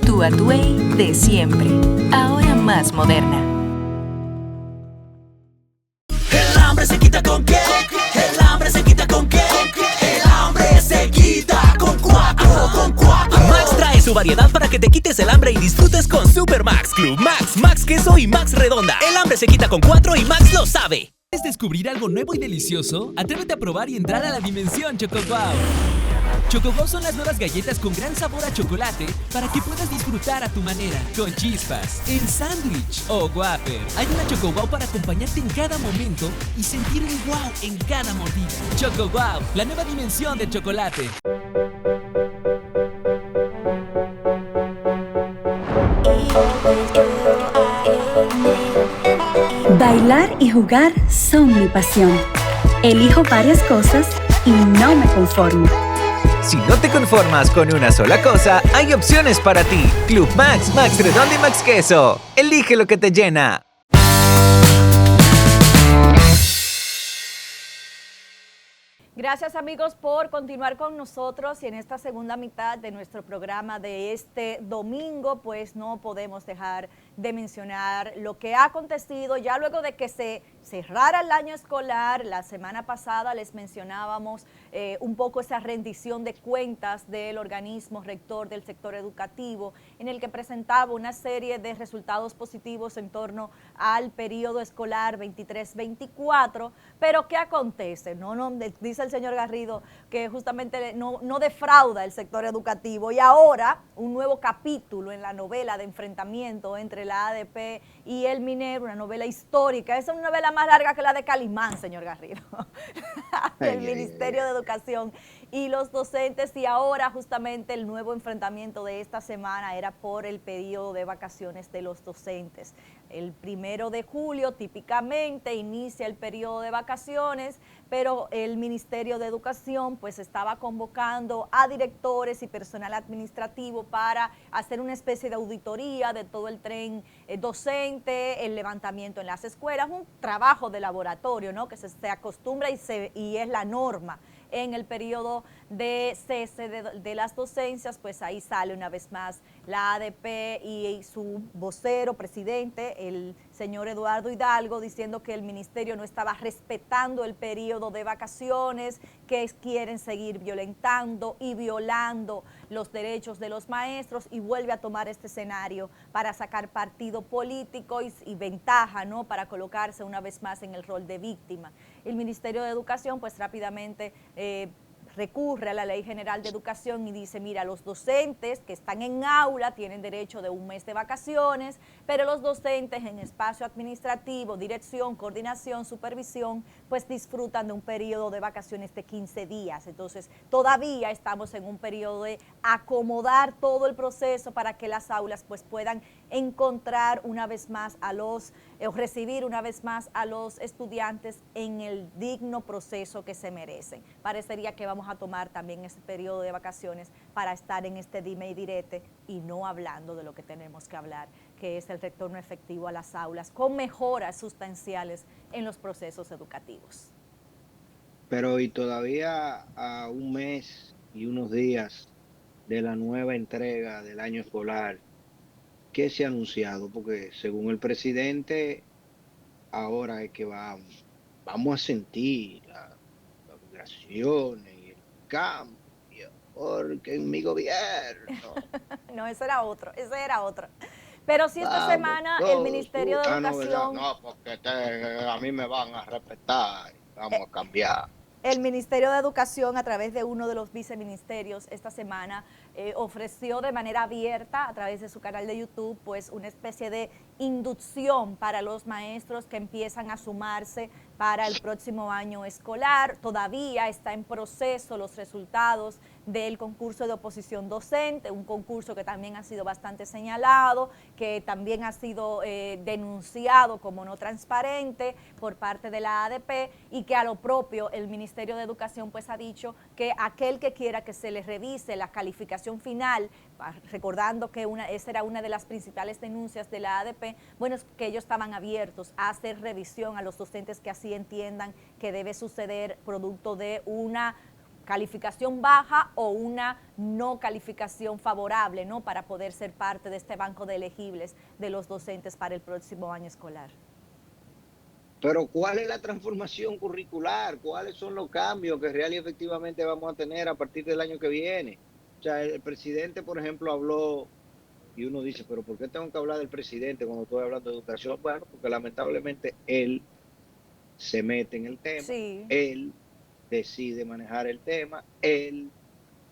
Speaker 5: Tu Atuey de siempre, ahora más moderna.
Speaker 6: El hambre se quita con qué, el hambre se quita con qué, el hambre se quita con cuatro.
Speaker 7: Max trae su variedad para que te quites el hambre y disfrutes con Super Max Club Max, Max Queso y Max Redonda. El hambre se quita con 4 y Max lo sabe.
Speaker 4: ¿Quieres descubrir algo nuevo y delicioso? Atrévete a probar y entrar a la dimensión ChocoWow. ChocoWow son las nuevas galletas con gran sabor a chocolate para que puedas disfrutar a tu manera, con chispas, en sándwich o wafer. Hay una ChocoWow para acompañarte en cada momento y sentir un wow en cada mordida. ChocoWow, la nueva dimensión del chocolate.
Speaker 8: Bailar y jugar son mi pasión. Elijo varias cosas y no me conformo.
Speaker 7: Si no te conformas con una sola cosa, hay opciones para ti. Club Max, Max Redonda y Max Queso. Elige lo que te llena.
Speaker 1: Gracias amigos por continuar con nosotros y en esta segunda mitad de nuestro programa de este domingo pues no podemos dejar de mencionar lo que ha acontecido ya luego de que se cerrara el año escolar. La semana pasada les mencionábamos un poco esa rendición de cuentas del organismo rector del sector educativo en el que presentaba una serie de resultados positivos en torno al periodo escolar 23-24, pero ¿qué acontece? Dice el señor Garrido que justamente no defrauda el sector educativo y ahora un nuevo capítulo en la novela de enfrentamiento entre la ADP y el MINER, una novela histórica, es una novela más larga que la de Calimán, señor Garrido, el Ministerio de Educación y los docentes, y ahora justamente el nuevo enfrentamiento de esta semana era por el periodo de vacaciones de los docentes. El 1 de julio típicamente inicia el periodo de vacaciones, pero el Ministerio de Educación pues estaba convocando a directores y personal administrativo para hacer una especie de auditoría de todo el tren docente, el levantamiento en las escuelas, un trabajo de laboratorio, ¿no?, que se acostumbra y es la norma en el periodo de cese de las docencias. Pues ahí sale una vez más la ADP y su vocero, presidente, el señor Eduardo Hidalgo, diciendo que el ministerio no estaba respetando el periodo de vacaciones, que quieren seguir violentando y violando los derechos de los maestros, y vuelve a tomar este escenario para sacar partido político y ventaja, ¿no?, para colocarse una vez más en el rol de víctima. El Ministerio de Educación pues rápidamente recurre a la Ley General de Educación y dice, mira, los docentes que están en aula tienen derecho de un mes de vacaciones, pero los docentes en espacio administrativo, dirección, coordinación, supervisión, pues disfrutan de un periodo de vacaciones de 15 días. Entonces, todavía estamos en un periodo de acomodar todo el proceso para que las aulas pues puedan encontrar una vez más o recibir una vez más a los estudiantes en el digno proceso que se merecen. Parecería que vamos a tomar también ese periodo de vacaciones para estar en este dime y direte y no hablando de lo que tenemos que hablar, que es el retorno efectivo a las aulas con mejoras sustanciales en los procesos educativos.
Speaker 2: Pero y todavía a un mes y unos días de la nueva entrega del año escolar, ¿qué se ha anunciado? Porque según el presidente, ahora es que vamos a sentir las migraciones y el cambio, porque en mi gobierno
Speaker 1: No, ese era otro. Pero sí, esta
Speaker 2: vamos
Speaker 1: semana el
Speaker 2: todos.
Speaker 1: Ministerio de
Speaker 2: No, ¿verdad?
Speaker 1: Educación
Speaker 2: No, porque a mí me van a respetar, vamos a cambiar.
Speaker 1: El Ministerio de Educación, a través de uno de los viceministerios, esta semana ofreció de manera abierta, a través de su canal de YouTube, pues una especie de inducción para los maestros que empiezan a sumarse para el próximo año escolar. Todavía está en proceso los resultados del concurso de oposición docente, un concurso que también ha sido bastante señalado, que también ha sido denunciado como no transparente por parte de la ADP, y que a lo propio el Ministerio de Educación pues ha dicho que aquel que quiera que se le revise la calificación final, recordando que esa era una de las principales denuncias de la ADP, bueno, es que ellos estaban abiertos a hacer revisión a los docentes que así entiendan que debe suceder producto de una calificación baja o una no calificación favorable, ¿no?, para poder ser parte de este banco de elegibles de los docentes para el próximo año escolar.
Speaker 2: Pero ¿cuál es la transformación curricular? ¿Cuáles son los cambios que real y efectivamente vamos a tener a partir del año que viene? O sea, el presidente, por ejemplo, habló, y uno dice, pero ¿por qué tengo que hablar del presidente cuando estoy hablando de educación? Bueno, porque lamentablemente él se mete en el tema,
Speaker 1: Sí.
Speaker 2: él decide manejar el tema, él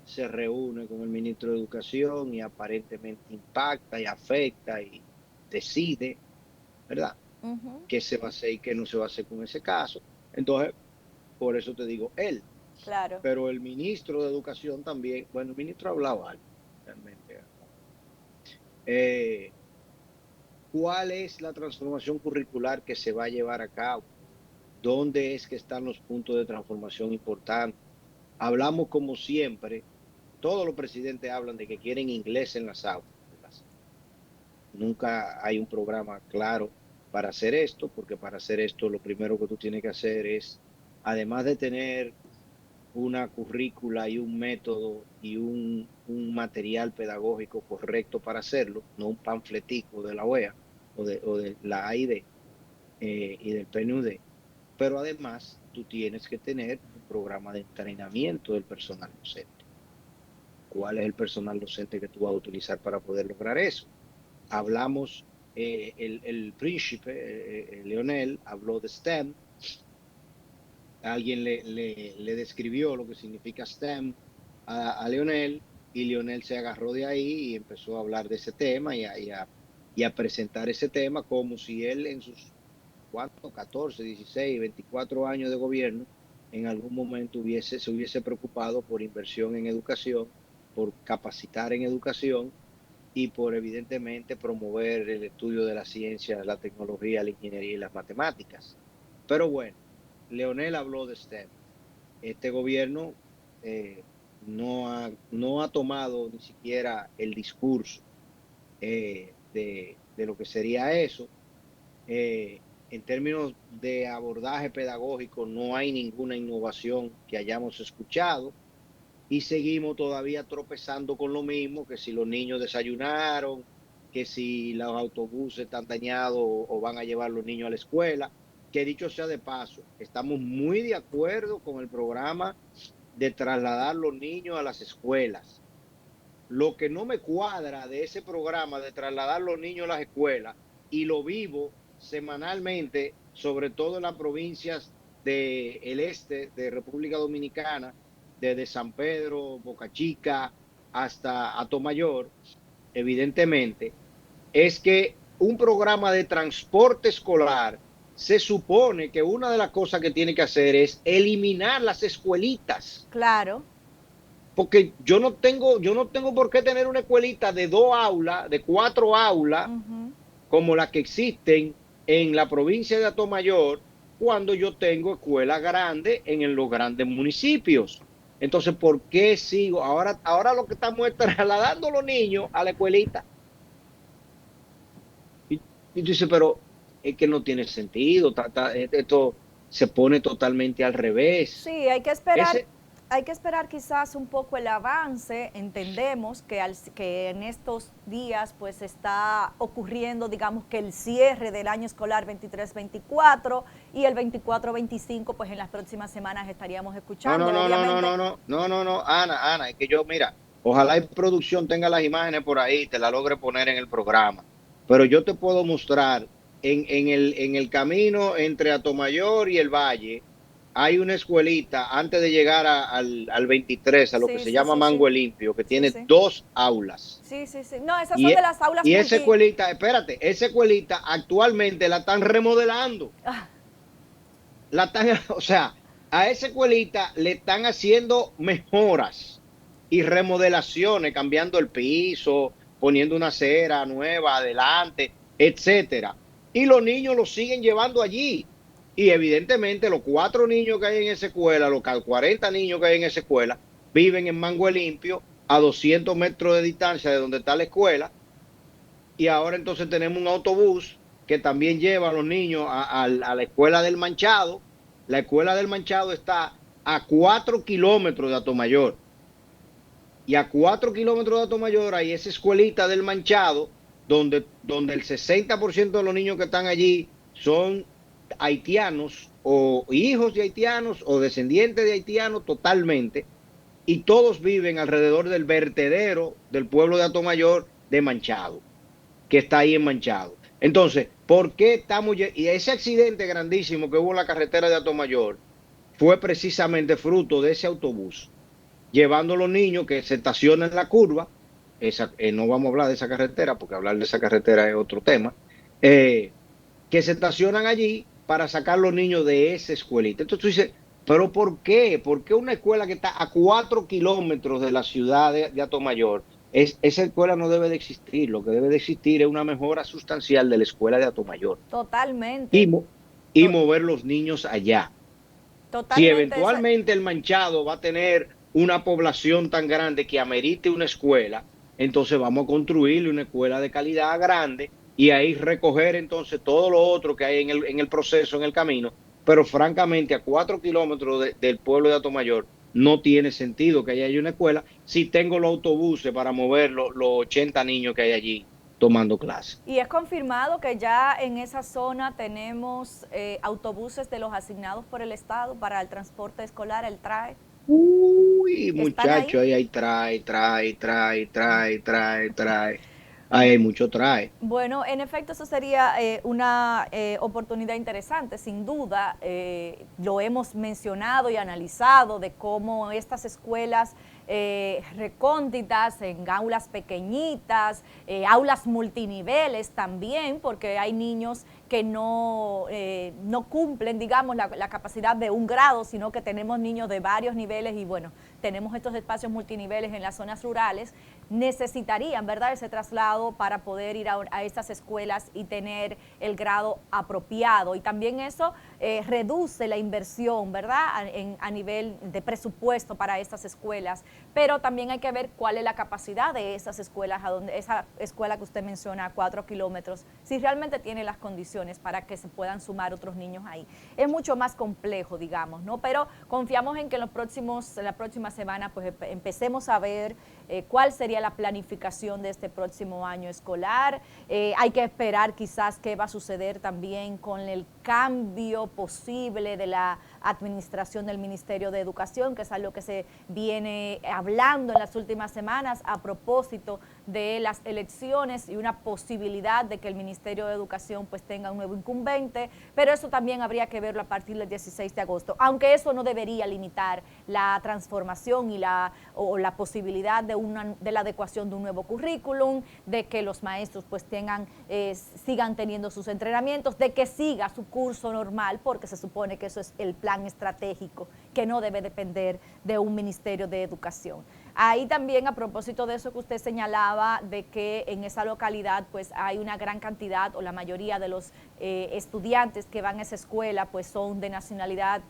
Speaker 2: se reúne con el ministro de Educación y aparentemente impacta y afecta y decide, ¿verdad?, qué se va a hacer y qué no se va a hacer con ese caso. Entonces, por eso te digo él.
Speaker 1: Claro.
Speaker 2: Pero el ministro de Educación también, bueno, el ministro ha hablado algo, realmente. ¿Cuál es la transformación curricular que se va a llevar a cabo? ¿Dónde es que están los puntos de transformación importantes? Hablamos como siempre, todos los presidentes hablan de que quieren inglés en las aulas. Nunca hay un programa claro para hacer esto, porque para hacer esto lo primero que tú tienes que hacer es, además de tener una currícula y un método y un material pedagógico correcto para hacerlo, no un panfletico de la OEA o de la AID y del PNUD, pero además tú tienes que tener un programa de entrenamiento del personal docente. ¿Cuál es el personal docente que tú vas a utilizar para poder lograr eso? Hablamos, el príncipe, Leonel, habló de STEM. Alguien le describió lo que significa STEM a Leonel, y Leonel se agarró de ahí y empezó a hablar de ese tema y a presentar ese tema como si él en sus 14, 16, 24 años de gobierno en algún momento se hubiese preocupado por inversión en educación, por capacitar en educación y por evidentemente promover el estudio de la ciencia, la tecnología, la ingeniería y las matemáticas. Pero bueno, Leonel habló de STEM. Este gobierno no ha tomado ni siquiera el discurso de lo que sería eso. En términos de abordaje pedagógico, no hay ninguna innovación que hayamos escuchado. Y seguimos todavía tropezando con lo mismo, que si los niños desayunaron, que si los autobuses están dañados o van a llevar los niños a la escuela, que dicho sea de paso, estamos muy de acuerdo con el programa de trasladar los niños a las escuelas. Lo que no me cuadra de ese programa de trasladar los niños a las escuelas, y lo vivo semanalmente, sobre todo en las provincias del este de República Dominicana, desde San Pedro, Boca Chica, hasta Atomayor, evidentemente, es que un programa de transporte escolar se supone que una de las cosas que tiene que hacer es eliminar las escuelitas.
Speaker 1: Claro.
Speaker 2: Porque yo no tengo por qué tener una escuelita de 2 aulas, de 4 aulas, como las que existen en la provincia de Atomayor, cuando yo tengo escuelas grandes en los grandes municipios. Entonces, ¿por qué sigo? Ahora lo que estamos es trasladando a los niños a la escuelita. Y tú dices, pero es que no tiene sentido. Esto se pone totalmente al revés.
Speaker 1: Sí,
Speaker 2: Ese-
Speaker 1: hay que esperar quizás un poco el avance. Entendemos que en estos días pues está ocurriendo, digamos, que el cierre del año escolar 23-24 y el 24-25, pues en las próximas semanas estaríamos
Speaker 2: no,
Speaker 1: escuchando,
Speaker 2: no, no, no, no,
Speaker 1: obviamente.
Speaker 2: no, no, no, no, no, Ana, es que yo, mira, ojalá y producción tenga las imágenes por ahí, te la logre poner en el programa, pero yo te puedo mostrar en el camino entre Atomayor y el Valle, hay una escuelita antes de llegar al 23, a lo que
Speaker 1: Sí,
Speaker 2: se
Speaker 1: sí,
Speaker 2: llama
Speaker 1: sí, sí.
Speaker 2: Mango Limpio, que
Speaker 1: Sí,
Speaker 2: tiene
Speaker 1: sí.
Speaker 2: 2 aulas.
Speaker 1: Sí, sí, sí. No, esas son
Speaker 2: Y,
Speaker 1: de las aulas
Speaker 2: y esa
Speaker 1: multi.
Speaker 2: escuelita, espérate, esa escuelita actualmente la están remodelando.
Speaker 1: Ah,
Speaker 2: La están, o sea, a esa escuelita le están haciendo mejoras y remodelaciones, cambiando el piso, poniendo una acera nueva adelante, etcétera. Y los niños los siguen llevando allí. Y evidentemente los 4 niños que hay en esa escuela, los 40 niños que hay en esa escuela, viven en Mango Limpio, a 200 metros de distancia de donde está la escuela. Y ahora entonces tenemos un autobús que también lleva a los niños a la escuela del Manchado. La escuela del Manchado está a 4 kilómetros de Atomayor. Y a 4 kilómetros de Atomayor hay esa escuelita del Manchado, donde el 60% de los niños que están allí son haitianos o hijos de haitianos o descendientes de haitianos totalmente. Y todos viven alrededor del vertedero del pueblo de Atomayor de Manchado, que está ahí en Manchado. Entonces, ¿por qué estamos? Y ese accidente grandísimo que hubo en la carretera de Atomayor fue precisamente fruto de ese autobús, llevando a los niños que se estacionan en la curva. No vamos a hablar de esa carretera, porque hablar de esa carretera es otro tema. Que se estacionan allí para sacar los niños de esa escuelita. Entonces tú dices, ¿pero por qué? ¿Por qué una escuela que está a 4 kilómetros de la ciudad de Atomayor? Esa escuela no debe de existir. Lo que debe de existir es una mejora sustancial de la escuela de Atomayor y,
Speaker 1: totalmente.
Speaker 2: mo- y
Speaker 1: To-
Speaker 2: mover los niños allá. Si
Speaker 1: Totalmente.
Speaker 2: eventualmente el Manchado va a tener una población tan grande que amerite una escuela, entonces vamos a construirle una escuela de calidad grande y ahí recoger entonces todo lo otro que hay en el proceso, en el camino. Pero francamente, a 4 kilómetros del pueblo de Atomayor, no tiene sentido que haya una escuela si tengo los autobuses para mover los 80 niños que hay allí tomando clase.
Speaker 1: Y es confirmado que ya en esa zona tenemos autobuses de los asignados por el Estado para el transporte escolar, el TRAE.
Speaker 2: Uy,
Speaker 1: ¿Están ahí?
Speaker 2: muchacho, ahí trae. Ahí hay mucho trae.
Speaker 1: Bueno, en efecto, eso sería una oportunidad interesante, sin duda. Lo hemos mencionado y analizado de cómo estas escuelas recónditas, en aulas pequeñitas, aulas multiniveles también, porque hay niños que no cumplen, digamos, la capacidad de un grado, sino que tenemos niños de varios niveles y bueno, tenemos estos espacios multiniveles en las zonas rurales, necesitarían, ¿verdad?, ese traslado para poder ir a estas escuelas y tener el grado apropiado. Y también eso reduce la inversión, ¿verdad?, a nivel de presupuesto para estas escuelas. Pero también hay que ver cuál es la capacidad de esas escuelas, esa escuela que usted menciona a 4 kilómetros, si realmente tiene las condiciones para que se puedan sumar otros niños ahí. Es mucho más complejo, digamos, ¿no? Pero confiamos en que en la próxima semana pues empecemos a ver cuál sería la planificación de este próximo año escolar. Hay que esperar quizás qué va a suceder también con el cambio posible de la administración del Ministerio de Educación, que es algo que se viene hablando en las últimas semanas a propósito de las elecciones y una posibilidad de que el Ministerio de Educación pues tenga un nuevo incumbente, pero eso también habría que verlo a partir del 16 de agosto, aunque eso no debería limitar la transformación y la posibilidad de la adecuación de un nuevo currículum, de que los maestros pues sigan teniendo sus entrenamientos, de que siga su curso normal, porque se supone que eso es el plan estratégico que no debe depender de un Ministerio de Educación. Ahí también, a propósito de eso que usted señalaba, de que en esa localidad pues hay una gran cantidad o la mayoría de los estudiantes que van a esa escuela pues son de nacionalidad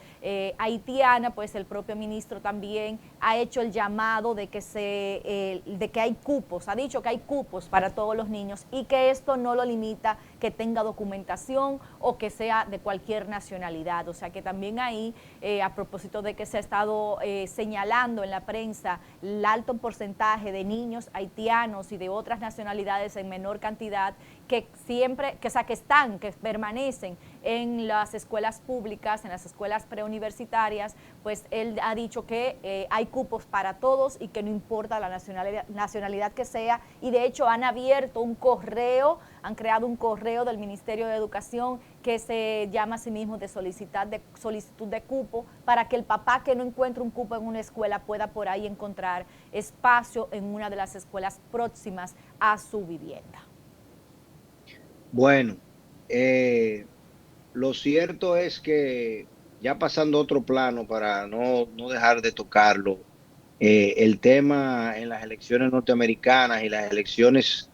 Speaker 1: haitiana, pues el propio ministro también ha hecho el llamado de que hay cupos, ha dicho que hay cupos para todos los niños y que esto no lo limita que tenga documentación o que sea de cualquier nacionalidad. O sea que también ahí, a propósito de que se ha estado señalando en la prensa el alto porcentaje de niños haitianos y de otras nacionalidades en menor cantidad que siempre, que permanecen en las escuelas públicas, en las escuelas preuniversitarias, pues él ha dicho que hay cupos para todos y que no importa la nacionalidad que sea, y de hecho han abierto un correo, han creado un correo del Ministerio de Educación que se llama a sí mismo de solicitud de cupo, para que el papá que no encuentre un cupo en una escuela pueda por ahí encontrar espacio en una de las escuelas próximas a su vivienda.
Speaker 2: Bueno, lo cierto es que, ya pasando a otro plano para no dejar de tocarlo, el tema en las elecciones norteamericanas y las elecciones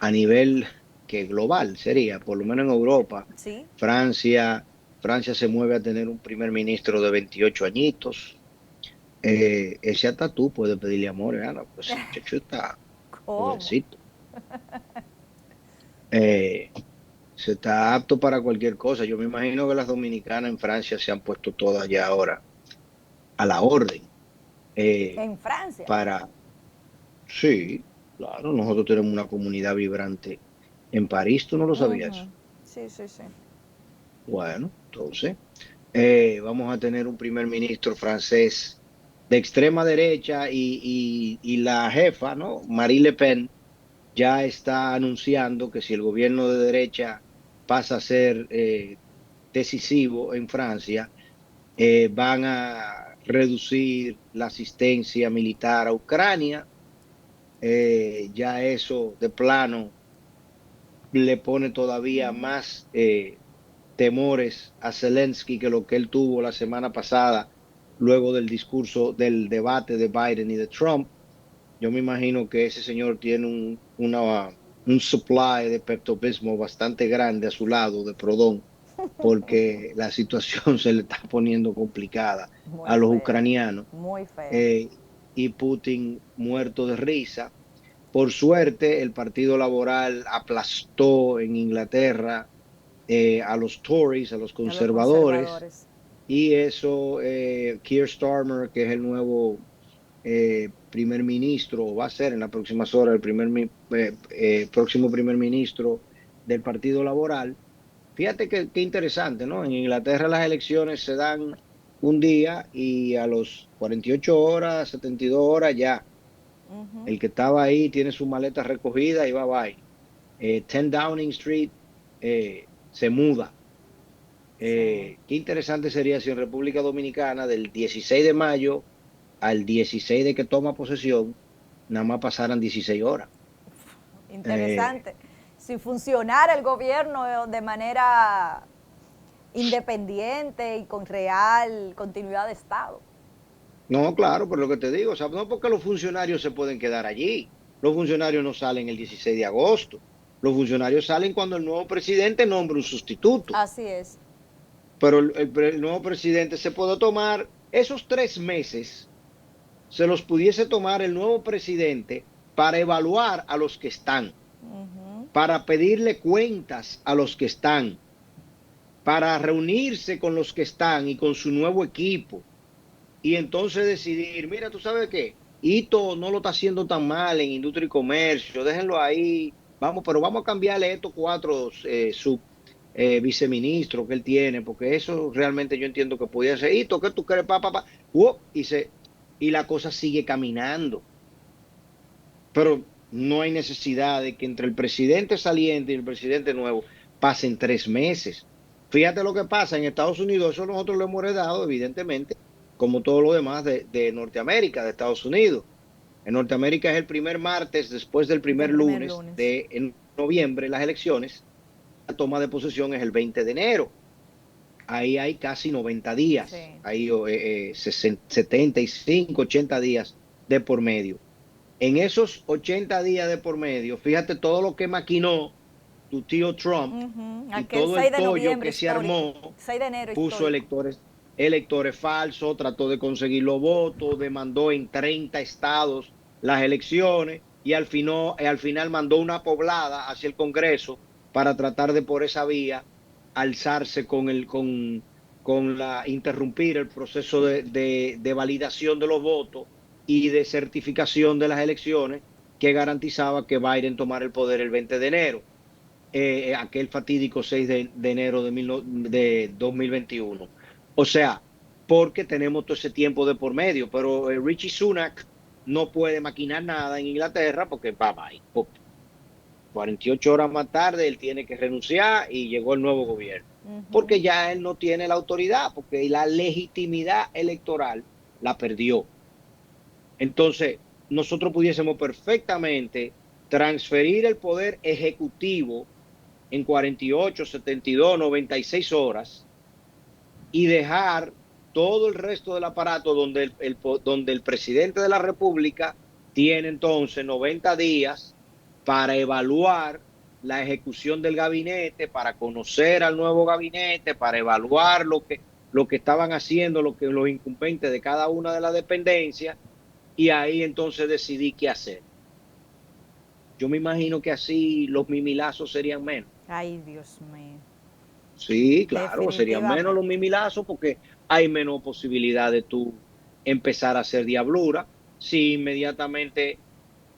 Speaker 2: a nivel que global sería, por lo menos en Europa,
Speaker 1: ¿Sí?
Speaker 2: Francia se mueve a tener un primer ministro de 28 añitos. Ese hasta tú puedes pedirle amor, Ana, pues el muchacho está jovencito. Se está apto para cualquier cosa. Yo me imagino que las dominicanas en Francia se han puesto todas ya ahora a la orden.
Speaker 1: ¿En Francia?
Speaker 2: Sí, claro, nosotros tenemos una comunidad vibrante en París, ¿tú no lo sabías?
Speaker 1: Sí, sí, sí.
Speaker 2: Bueno, entonces, vamos a tener un primer ministro francés de extrema derecha y la jefa, ¿no? Marine Le Pen ya está anunciando que si el gobierno de derecha pasa a ser decisivo en Francia, van a reducir la asistencia militar a Ucrania. Ya eso de plano le pone todavía más temores a Zelensky que lo que él tuvo la semana pasada, luego del discurso, del debate de Biden y de Trump. Yo me imagino que ese señor tiene un supply de Pepto-Bismol bastante grande a su lado, de Prodón, porque la situación se le está poniendo complicada a los ucranianos.
Speaker 1: Muy feo.
Speaker 2: Y Putin muerto de risa. Por suerte, el Partido Laboral aplastó en Inglaterra a los Tories, a los conservadores. Y eso, Keir Starmer, que es el nuevo primer ministro, o va a ser en las próximas horas el próximo primer ministro del Partido Laboral. Fíjate que interesante, ¿no? En Inglaterra las elecciones se dan un día y a los 48 horas, 72 horas ya. El que estaba ahí tiene su maleta recogida y bye. 10 Downing Street se muda. Qué interesante sería si en República Dominicana del 16 de mayo al 16 de que toma posesión, nada más pasaran 16 horas.
Speaker 1: Interesante. Si funcionara el gobierno de manera independiente y con real continuidad de Estado.
Speaker 2: No, claro, pero lo que te digo, o sea, no porque los funcionarios se pueden quedar allí. Los funcionarios no salen el 16 de agosto. Los funcionarios salen cuando el nuevo presidente nombre un sustituto.
Speaker 1: Así es.
Speaker 2: Pero el nuevo presidente se puede tomar esos 3 meses, se los pudiese tomar el nuevo presidente para evaluar a los que están, para pedirle cuentas a los que están, para reunirse con los que están y con su nuevo equipo. Y entonces decidir, mira, ¿tú sabes qué? Hito no lo está haciendo tan mal en industria y comercio, déjenlo ahí, pero vamos a cambiarle estos 4 viceministros que él tiene, porque eso realmente yo entiendo que podía ser, Hito, ¿qué tú crees? Y la cosa sigue caminando. Pero no hay necesidad de que entre el presidente saliente y el presidente nuevo pasen 3 meses. Fíjate lo que pasa en Estados Unidos, eso nosotros lo hemos heredado, evidentemente, como todo lo demás de Norteamérica, de Estados Unidos. En Norteamérica es el primer martes después del primer lunes de noviembre, las elecciones. La toma de posesión es el 20 de enero. ahí hay casi 90 días,
Speaker 1: Sí.
Speaker 2: hay 75, 80 días de por medio. En esos 80 días de por medio, fíjate todo lo que maquinó tu tío Trump
Speaker 1: Ujú.
Speaker 2: y
Speaker 1: Aquel
Speaker 2: todo
Speaker 1: 6
Speaker 2: el
Speaker 1: de
Speaker 2: tollo
Speaker 1: noviembre
Speaker 2: que se
Speaker 1: histórico,
Speaker 2: armó.
Speaker 1: 6 de enero
Speaker 2: Puso
Speaker 1: histórico.
Speaker 2: electores falsos, trató de conseguir los votos, demandó en 30 estados las elecciones y al final mandó una poblada hacia el Congreso para tratar de por esa vía alzarse interrumpir el proceso de validación de los votos y de certificación de las elecciones que garantizaba que Biden tomara el poder el 20 de enero, aquel fatídico 6 de enero de 2021. O sea, porque tenemos todo ese tiempo de por medio, pero Richie Sunak no puede maquinar nada en Inglaterra porque va, 48 horas más tarde él tiene que renunciar y llegó el nuevo gobierno. Porque ya él no tiene la autoridad, porque la legitimidad electoral la perdió. Entonces, nosotros pudiésemos perfectamente transferir el poder ejecutivo en 48, 72, 96 horas y dejar todo el resto del aparato donde el presidente de la República tiene entonces 90 días para evaluar la ejecución del gabinete, para conocer al nuevo gabinete, para evaluar lo que estaban haciendo, los incumbentes de cada una de las dependencias, y ahí entonces decidí qué hacer. Yo me imagino que así los mimilazos serían menos.
Speaker 1: Ay, Dios mío.
Speaker 2: Sí, claro, serían menos los
Speaker 1: Definitivamente.
Speaker 2: mimilazos porque hay menos posibilidad de tú empezar a hacer diablura. Si inmediatamente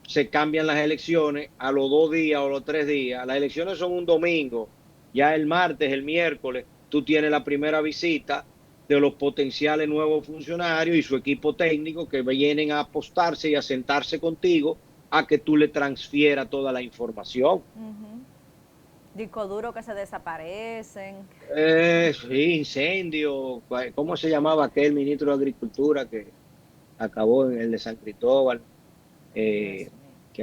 Speaker 2: se cambian las elecciones a los 2 días o los 3 días, las elecciones son un domingo, ya el martes, el miércoles, tú tienes la primera visita de los potenciales nuevos funcionarios y su equipo técnico que vienen a apostarse y a sentarse contigo a que tú le transfieras toda la información.
Speaker 1: Disco duro que se desaparecen.
Speaker 2: Sí, incendio. ¿Cómo se llamaba aquel ministro de Agricultura que acabó en el de San Cristóbal? Que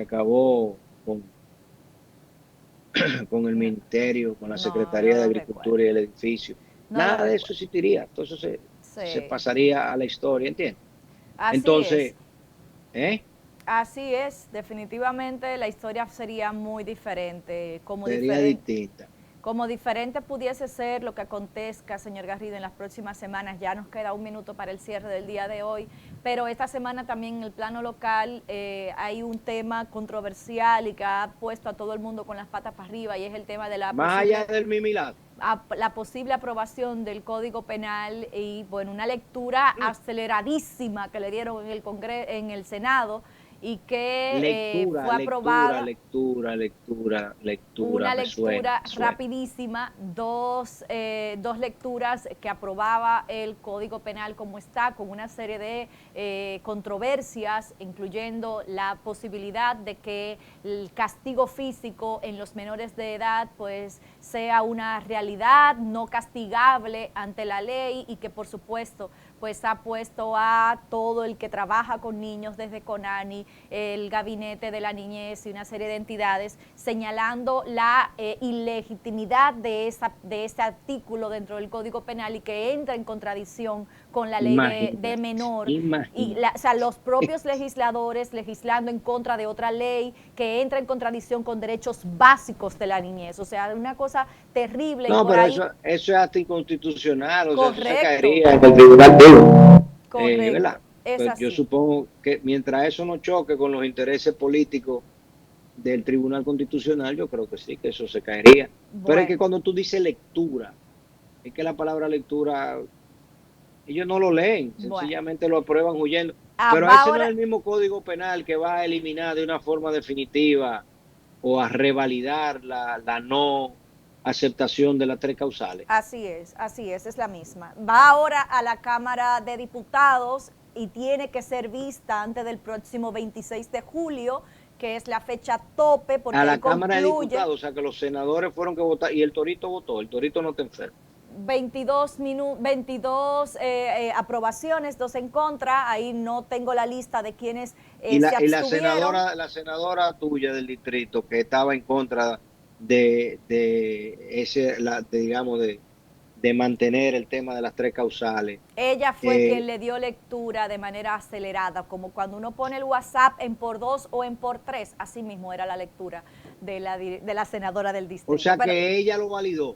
Speaker 2: acabó con el ministerio, con la Secretaría de Agricultura y el edificio. Nada de eso existiría. Entonces se pasaría a la historia, ¿entiendes?
Speaker 1: Así
Speaker 2: Entonces,
Speaker 1: es. Así es, definitivamente la historia sería muy diferente.
Speaker 2: Sería distinta.
Speaker 1: Como diferente pudiese ser lo que acontezca, señor Garrido, en las próximas semanas. Ya nos queda un minuto para el cierre del día de hoy, pero esta semana también en el plano local hay un tema controversial y que ha puesto a todo el mundo con las patas para arriba, y es el tema de la
Speaker 2: más allá del mimilazo,
Speaker 1: la posible aprobación del Código Penal y, bueno, una lectura aceleradísima que le dieron en el en el Senado, y que fue aprobada.
Speaker 2: Lectura.
Speaker 1: Una lectura rapidísima, dos lecturas que aprobaba el Código Penal como está, con una serie de controversias, incluyendo la posibilidad de que el castigo físico en los menores de edad pues sea una realidad no castigable ante la ley, y que por supuesto pues ha puesto a todo el que trabaja con niños desde CONANI, el Gabinete de la Niñez y una serie de entidades señalando la ilegitimidad de este artículo dentro del Código Penal, y que entra en contradicción con la ley de menor. O sea, los propios legisladores legislando en contra de otra ley que entra en contradicción con derechos básicos de la niñez. O sea, una cosa terrible.
Speaker 2: No,
Speaker 1: y por
Speaker 2: pero
Speaker 1: ahí,
Speaker 2: eso es hasta inconstitucional, o
Speaker 1: correcto,
Speaker 2: sea, eso se caería en el tribunal
Speaker 1: correcto,
Speaker 2: ¿verdad? Pues yo supongo que mientras eso no choque con los intereses políticos del Tribunal Constitucional, yo creo que sí, que eso se caería.
Speaker 1: Bueno.
Speaker 2: Pero es que cuando tú dices lectura, es que la palabra lectura, ellos no lo leen, sencillamente lo aprueban huyendo. Pero ese no es el mismo Código Penal que va a eliminar de una forma definitiva o a revalidar la no aceptación de las 3 causales.
Speaker 1: Así es la misma. Va ahora a la Cámara de Diputados y tiene que ser vista antes del próximo 26 de julio, que es la fecha tope, porque
Speaker 2: a la Cámara de Diputados, o sea que los senadores fueron que votaron y el Torito votó, el Torito no está enfermo.
Speaker 1: 22 aprobaciones, 2 en contra. Ahí no tengo la lista de quienes se abstuvieron.
Speaker 2: Y la senadora tuya del distrito que estaba en contra de de mantener el tema de las 3 causales.
Speaker 1: Ella fue quien le dio lectura de manera acelerada, como cuando uno pone el WhatsApp en por 2 o en por 3, así mismo era la lectura de la senadora del distrito.
Speaker 2: O sea que ella lo validó.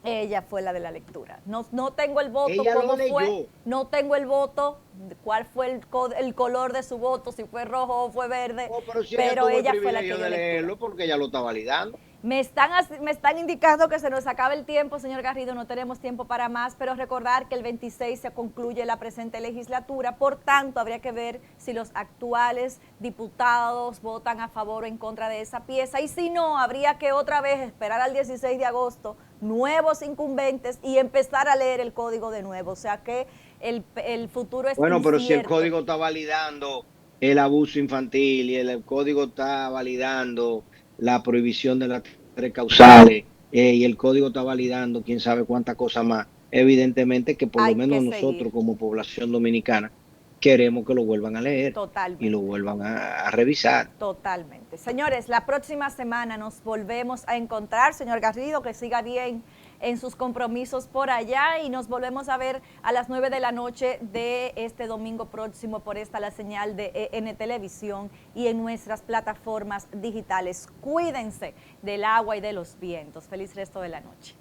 Speaker 1: Ella fue la de la lectura. No tengo el voto,
Speaker 2: Ella
Speaker 1: cómo
Speaker 2: lo
Speaker 1: fue,
Speaker 2: leyó.
Speaker 1: no tengo el voto, cuál fue el color de su voto, si fue rojo o fue verde, pero ella fue la que dio
Speaker 2: de leerlo
Speaker 1: lectura.
Speaker 2: porque ella lo está validando.
Speaker 1: Me están indicando que se nos acaba el tiempo, señor Garrido, no tenemos tiempo para más, pero recordar que el 26 se concluye la presente legislatura, por tanto, habría que ver si los actuales diputados votan a favor o en contra de esa pieza, y si no, habría que otra vez esperar al 16 de agosto, nuevos incumbentes, y empezar a leer el código de nuevo, o sea que el futuro es
Speaker 2: Bueno, pero si el
Speaker 1: incierto.
Speaker 2: código está validando el abuso infantil y el código está validando la prohibición de las 3 causales y el código está validando quién sabe cuántas cosas más, evidentemente que por lo menos nosotros como población dominicana queremos que lo vuelvan a leer.
Speaker 1: Totalmente.
Speaker 2: Y lo vuelvan a revisar.
Speaker 1: Totalmente. Señores, la próxima semana nos volvemos a encontrar. Señor Garrido, que siga bien en sus compromisos por allá y nos volvemos a ver a las 9 de la noche de este domingo próximo por la señal de EN Televisión y en nuestras plataformas digitales. Cuídense del agua y de los vientos. Feliz resto de la noche.